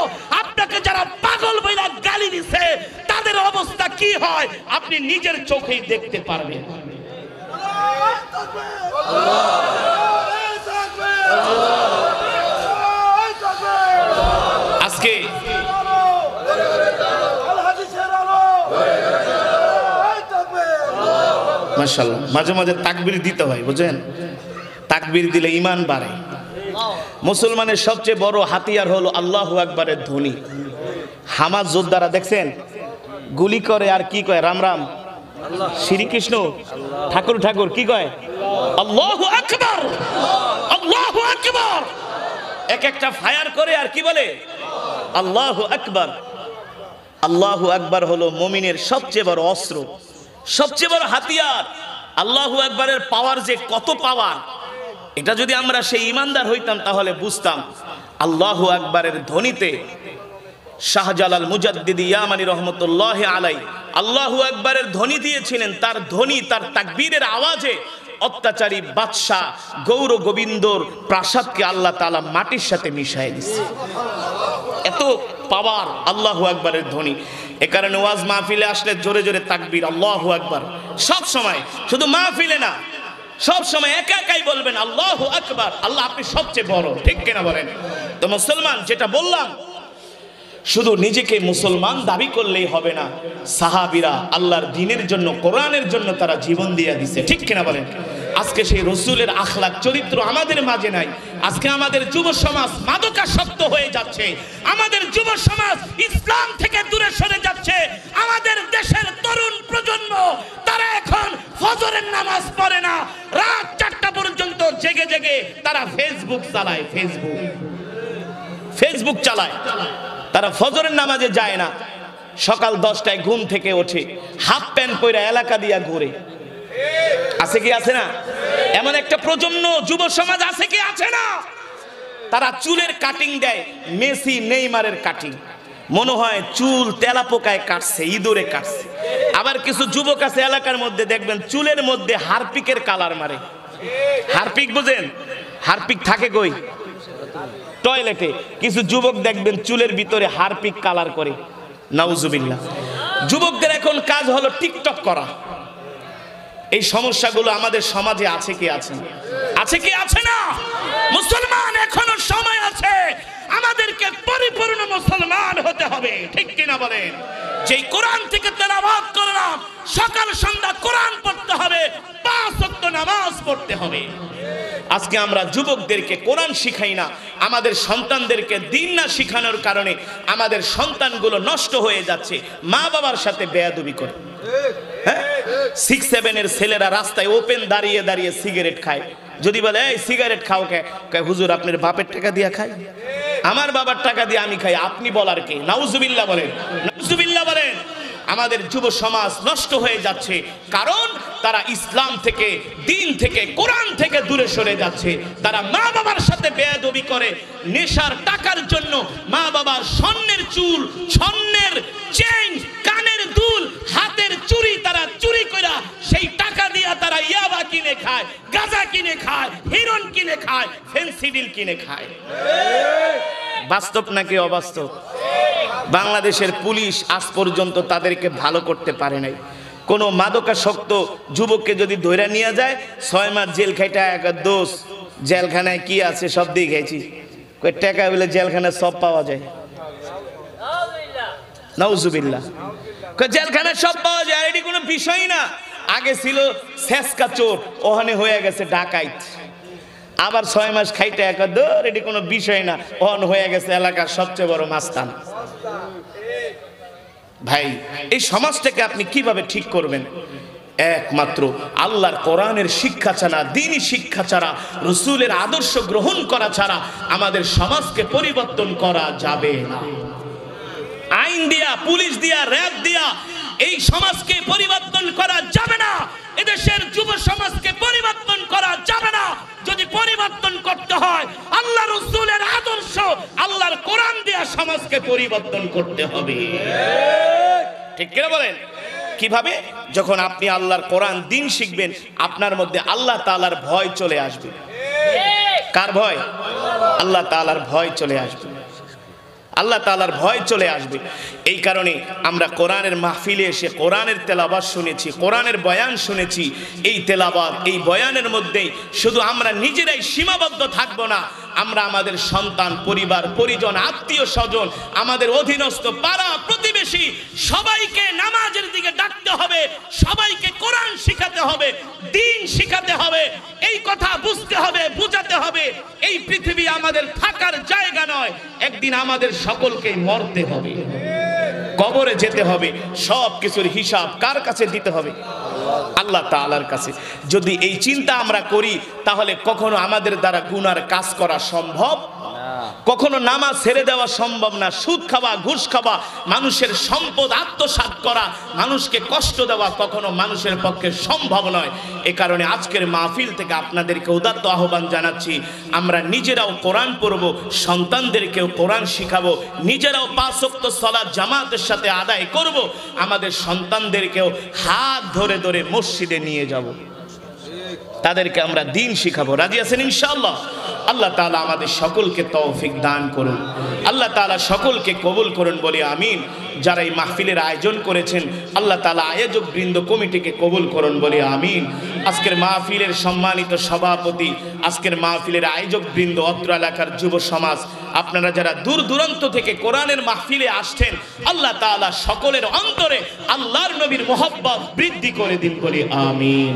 আপনাকে যারা পাগল বইলা গালি দিছে তাদের অবস্থা কি হয় আপনি নিজের চোখেই দেখতে পারবেন। আজকে মাশাআল্লাহ মাঝে মাঝে তাকবীর দিতে হয়, বুঝেন? তাকবীর দিলে ঈমান বাড়ে। মুসলমানের সবচেয়ে বড় হাতিয়ার হলো আল্লাহু আকবারের ধ্বনি। হামাস যোদ্ধারা দেখছেন গুলি করে আর কি কয়? রাম রাম, শ্রীকৃষ্ণ, ঠাকুর ঠাকুর, কি কয়? আল্লাহু আকবার, আল্লাহু আকবার। এক একটা ফায়ার করে আর কি বলে? আল্লাহু আকবার। আল্লাহু আকবার হলো মুমিনের সবচেয়ে বড় অস্ত্র, সবচেয়ে বড় হাতিয়ার। আল্লাহু আকবারের পাওয়ার যে কত পাওয়ার, এটা যদি আমরা সেই ইমানদার হইতাম তাহলে বুঝতাম। আল্লাহু আকবারের ধ্বনিতে শাহজালাল মুজাদ্দিদি ইয়ামানি রহমতুল্লাহ আলাই আল্লাহু আকবারের ধ্বনি দিয়েছিলেন। তার ধ্বনি, তার তাকবীরের আওয়াজে অত্যাচারী বাদশাহ গৌর গোবিন্দর প্রাসাদকে আল্লাহ তাআলা মাটির সাথে মিশায় দিচ্ছে। এত পাওয়ার আল্লাহু আকবারের ধ্বনি। এ কারণে ওয়াজ মাহফিলে আসলে জোরে জোরে তাকবীর, আল্লাহু আকবার। সব সময়, শুধু মাহফিলে না, সব সময় একা একাই বলবেন আল্লাহু আকবার। আল্লাহ আপনি সবচেয়ে বড়, ঠিক কিনা বলেন? তো মুসলমান, যেটা বললাম, শুধু নিজেকে মুসলমান দাবি করলেই হবে না। সাহাবীরা আল্লাহর দ্বীনের জন্য, কোরআনের জন্য তারা জীবন দিয়ে দিয়েছে, ঠিক কিনা বলেন? আজকে সেই রাসূলের আখলাক চরিত্র আমাদের মাঝে নাই। আজকে আমাদের যুব সমাজ মাদকাসক্ত হয়ে যাচ্ছে, আমাদের যুব সমাজ ইসলাম থেকে দূরে সরে যাচ্ছে। আমাদের দেশের তরুণ প্রজন্ম তারা এখন ফজরের নামাজ পড়ে না, রাত 4টা পর্যন্ত জেগে জেগে তারা ফেসবুক চালায়, ফেসবুক চালায়। তারা ফজরের নামাজে যায় না, সকাল 10টায় ঘুম থেকে ওঠে, হাফ প্যান্ট পরে এলাকা দিয়া ঘুরে। আছে কি আছে না? এমন একটা প্রজন্ম যুব সমাজ আছে কি আছে না? তারা চুলের কাটিং দেয় মেসি নেইমারের কাটিং, মনে হয় চুল তেলা পোকায় কাটছে, ইঁদুরে কাটছে। আবার কিছু যুবক আছে এলাকার মধ্যে, দেখবেন চুলের মধ্যে হারপিকের কালার মারে। হারপিক বুঝেন? হারপিক থাকে কই? টয়লেটে। কিছু যুবক দেখবেন চুলের ভিতরে হারপিক কালার করে, নাউজুবিল্লাহ। যুবকদের এখন কাজ হলো টিকটক করা। এই সমস্যাগুলো আমাদের সমাজে আছে কি আছে? আছে কি আছে না? মুসলমান, এখনো সময় আছে, আমাদেরকে পরিপূর্ণ মুসলমান হতে হবে, ঠিক কিনা বলেন? যেই কোরআন থেকে তেলাওয়াত করলাম, সকাল সন্ধ্যা কোরআন পড়তে হবে, 5 ওয়াক্ত নামাজ পড়তে হবে। আজকে আমরা যুবকদেরকে কোরআন শিখাই না, আমাদের সন্তানদেরকে দ্বীন না শিখানোর কারণে আমাদের সন্তানগুলো নষ্ট হয়ে যাচ্ছে, মা বাবার সাথে বেয়াদবি করে। 6-7 এর ছেলেরা রাস্তায় ওপেন দাঁড়িয়ে দাঁড়িয়ে সিগারেট খায়। যদি বলে এই সিগারেট খাও কে? হুজুর আপনার বাপের টাকা দিয়ে খাই, আমার বাবার টাকা দিয়ে আমি খাই। আপনি বলার কে? নাউজুবিল্লাহ বলেন, নাউজুবিল্লাহ বলেন। আমাদের যুব সমাজ নষ্ট হয়ে যাচ্ছে, কারণ তারা ইসলাম থেকে, দ্বীন থেকে, কোরআন থেকে দূরে সরে যাচ্ছে। তারা মা বাবার সাথে বেয়াদবি করে, নেশার টাকার জন্য মা বাবার স্বর্ণের চুল, স্বর্ণের চেইন, কানের দুল, হাতের চুড়ি তারা চুরি করে সেই টাকা দিয়ে তারা ইয়াবা কিনে খায়, গাঁজা কিনে খায়, হিরোইন কিনে খায়, ফেন্সিডিল কিনে খায়। বাস্তব নাকি অবাস্তব? বাংলাদেশের পুলিশ আজ পর্যন্ত তাদেরকে ভালো করতে পারে নাই। কোনো মাদকাসক্ত যুবককে যদি ধরে নিয়ে যায়, 6 মাস জেল খাইটা এক দোষ, জেলখানায় কি আছে সব দিয়ে গেছি, টাকা বলে জেলখানায় সব পাওয়া যায়। নাউজুবিল্লাহ, জেলখানায় সব পাওয়া যায়, এটি কোনো বিষয় না। আগে ছিল ছেসকা চোর, ওখানে হয়ে গেছে ডাকাইত। আবার 6 মাস খাইতে একাদর, এটি কোনো বিষয় না, ওখান হয়ে গেছে এলাকার সবচেয়ে বড় মাস্তান। ভাই, এই সমাজটাকে আপনি কিভাবে ঠিক করবেন? একমাত্র আল্লাহর কোরআনের শিক্ষা ছাড়া, দ্বীনি শিক্ষা ছাড়া, রাসূলের আদর্শ গ্রহণ করা ছাড়া আমাদের সমাজকে পরিবর্তন করা যাবে না। আইন দিয়া, পুলিশ দিয়া, র‍্যাব দিয়া এই সমাজকে পরিবর্তন করা যাবে না। এদেশের যুব সমাজকে পরিবর্তন করা যাবে না। যদি পরিবর্তন করতে হয়, আল্লাহ রাসূলের আদর্শ, আল্লাহর কোরআন দিয়া সমাজকে পরিবর্তন করতে হবে, ঠিক কিনা বলেন? কিভাবে? যখন আপনি আল্লাহর কোরআন দিন শিখবেন, আপনার মধ্যে আল্লাহ তাআলার ভয় চলে আসবে। কার ভয়? আল্লাহ তাআলার ভয় চলে আসবে। আল্লাহ তাআলার ভয় চলে আসবে। এই কারণে আমরা কোরআনের মাহফিলে এসে কোরআনের তেলাওয়াত শুনেছি, কোরআনের বয়ান শুনেছি। এই তেলাওয়াত, এই বয়ানের মধ্যেই শুধু আমরা নিজেরাই সীমাবদ্ধ থাকব না, আমরা আমাদের সন্তান, পরিবার, পরিজন, আত্মীয় স্বজন, আমাদের অধীনস্থ পাড়া প্রতিবেশী সবাইকে নামাজের দিকে ডাকতে হবে, সবাইকে কোরআন শিখাতে হবে, দ্বীন শিখাতে হবে। এই কথা বুঝতে হবে, বুঝাতে হবে। এই পৃথিবী আমাদের থাকার জায়গা নয়, একদিন আমাদের সকলকে মরতে হবে, কবরে যেতে হবে। সব কিছুর হিসাব কার কাছে দিতে হবে? আল্লাহ তাআলার কাছে। যদি এই চিন্তা আমরা করি, তাহলে কখনো আমাদের দ্বারা গুনার কাজ করা সম্ভব, কখনো নামাজ ছেড়ে দেওয়া সম্ভব না। সুদ খাওয়া, ঘুষ খাওয়া, মানুষের সম্পদ আত্মসাৎ করা, মানুষকে কষ্ট দেওয়া কখনো মানুষের পক্ষে সম্ভব নয়। এ কারণে আজকের মাহফিল থেকে আপনাদেরকে উদাত্ত আহ্বান জানাচ্ছি, আমরা নিজেরাও কোরআন পড়ব, সন্তানদেরকেও কোরআন শিখাবো, নিজেরাও 5 ওয়াক্ত সালাত জামাতের সাথে আদায় করব, আমাদের সন্তানদেরকেও হাত ধরে ধরে মসজিদে নিয়ে যাব, তাদেরকে আমরা দ্বীন শিখাবো। রাজি আছেন ইনশাআল্লাহ? আল্লাহ তাআলা আমাদের সকলকে তৌফিক দান করুন, আল্লাহ তাআলা সকলকে কবুল করুন বলি আমিন। যারা এই মাহফিলের আয়োজন করেছেন, আল্লাহ তাআলা আয়োজক বৃন্দ কমিটিকে কবুল করুন বলি আমিন। আজকের মাহফিলের সম্মানিত সভাপতি, আজকের মাহফিলের আয়োজক বৃন্দ, অত্র এলাকার যুব সমাজ, আপনারা যারা দূর দূরান্ত থেকে কোরআনের মাহফিলে আসছেন, আল্লাহ তাআলা সকলের অন্তরে আল্লাহর নবীর মহব্বত বৃদ্ধি করে দিন বলি আমিন।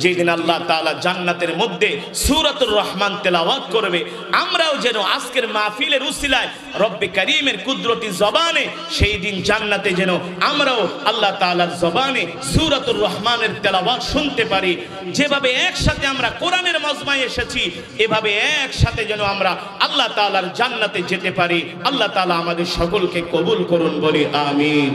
যেদিন আল্লাহ তাআলা জান্নাতের মধ্যে সূরাতুর রহমান তেলাওয়াত করবে, আমরাও যেন আজকের মাহফিলের উসিলায় রব্বে কারীমের কুদরতি জবানে সেই দিন জান্নাতে যেন আমরাও আল্লাহ তাআলার জবানে সূরাতুর রহমানের তেলাওয়াত শুনতে পারি। যেভাবে একসাথে আমরা কোরআনের মজমায় এসেছি, এভাবে একসাথে যেন আমরা আল্লাহ তাআলার জান্নাতে যেতে পারি। আল্লাহ তাআলা আমাদের সকলকে কবুল করুন বলি আমিন।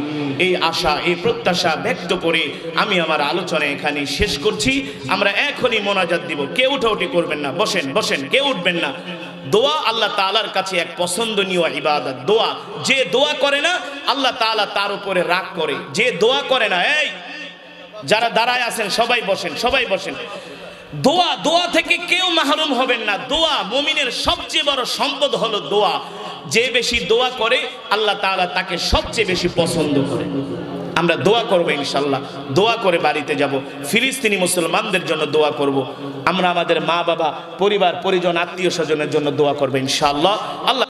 এই আশা, এই প্রত্যাশা ব্যক্ত করে আমি আমার আলোচনা এখানে শেষ করছি। আমরা এখনই মোনাজাত দিব, কেউ উঠাউঠি করবেন না, বসেন বসেন, কেউ উঠবেন না। দোয়া আল্লাহ তাআলার কাছে এক পছন্দনীয় ইবাদত। দোয়া, যে দোয়া করে না আল্লাহ তাআলা তার উপরে রাগ করে। যে দোয়া করে না, এই যারা দাঁড়ায় আছেন সবাই বসেন, সবাই বসেন। দোয়া, দোয়া থেকে কেউ মাহরুম হবেন না। দোয়া, মুমিনের সবচেয়ে বড় সম্পদ হলো দোয়া। যে বেশি দোয়া করে আল্লাহ তাআলা তাকে সবচেয়ে বেশি পছন্দ করে। আমরা দোয়া করব ইনশাআল্লাহ, দোয়া করে বাড়িতে যাব। ফিলিস্তিনি মুসলমানদের জন্য দোয়া করব, আমরা আমাদের মা বাবা, পরিবার, পরিজন, আত্মীয় স্বজনের জন্য দোয়া করব ইনশাআল্লাহ। আল্লাহ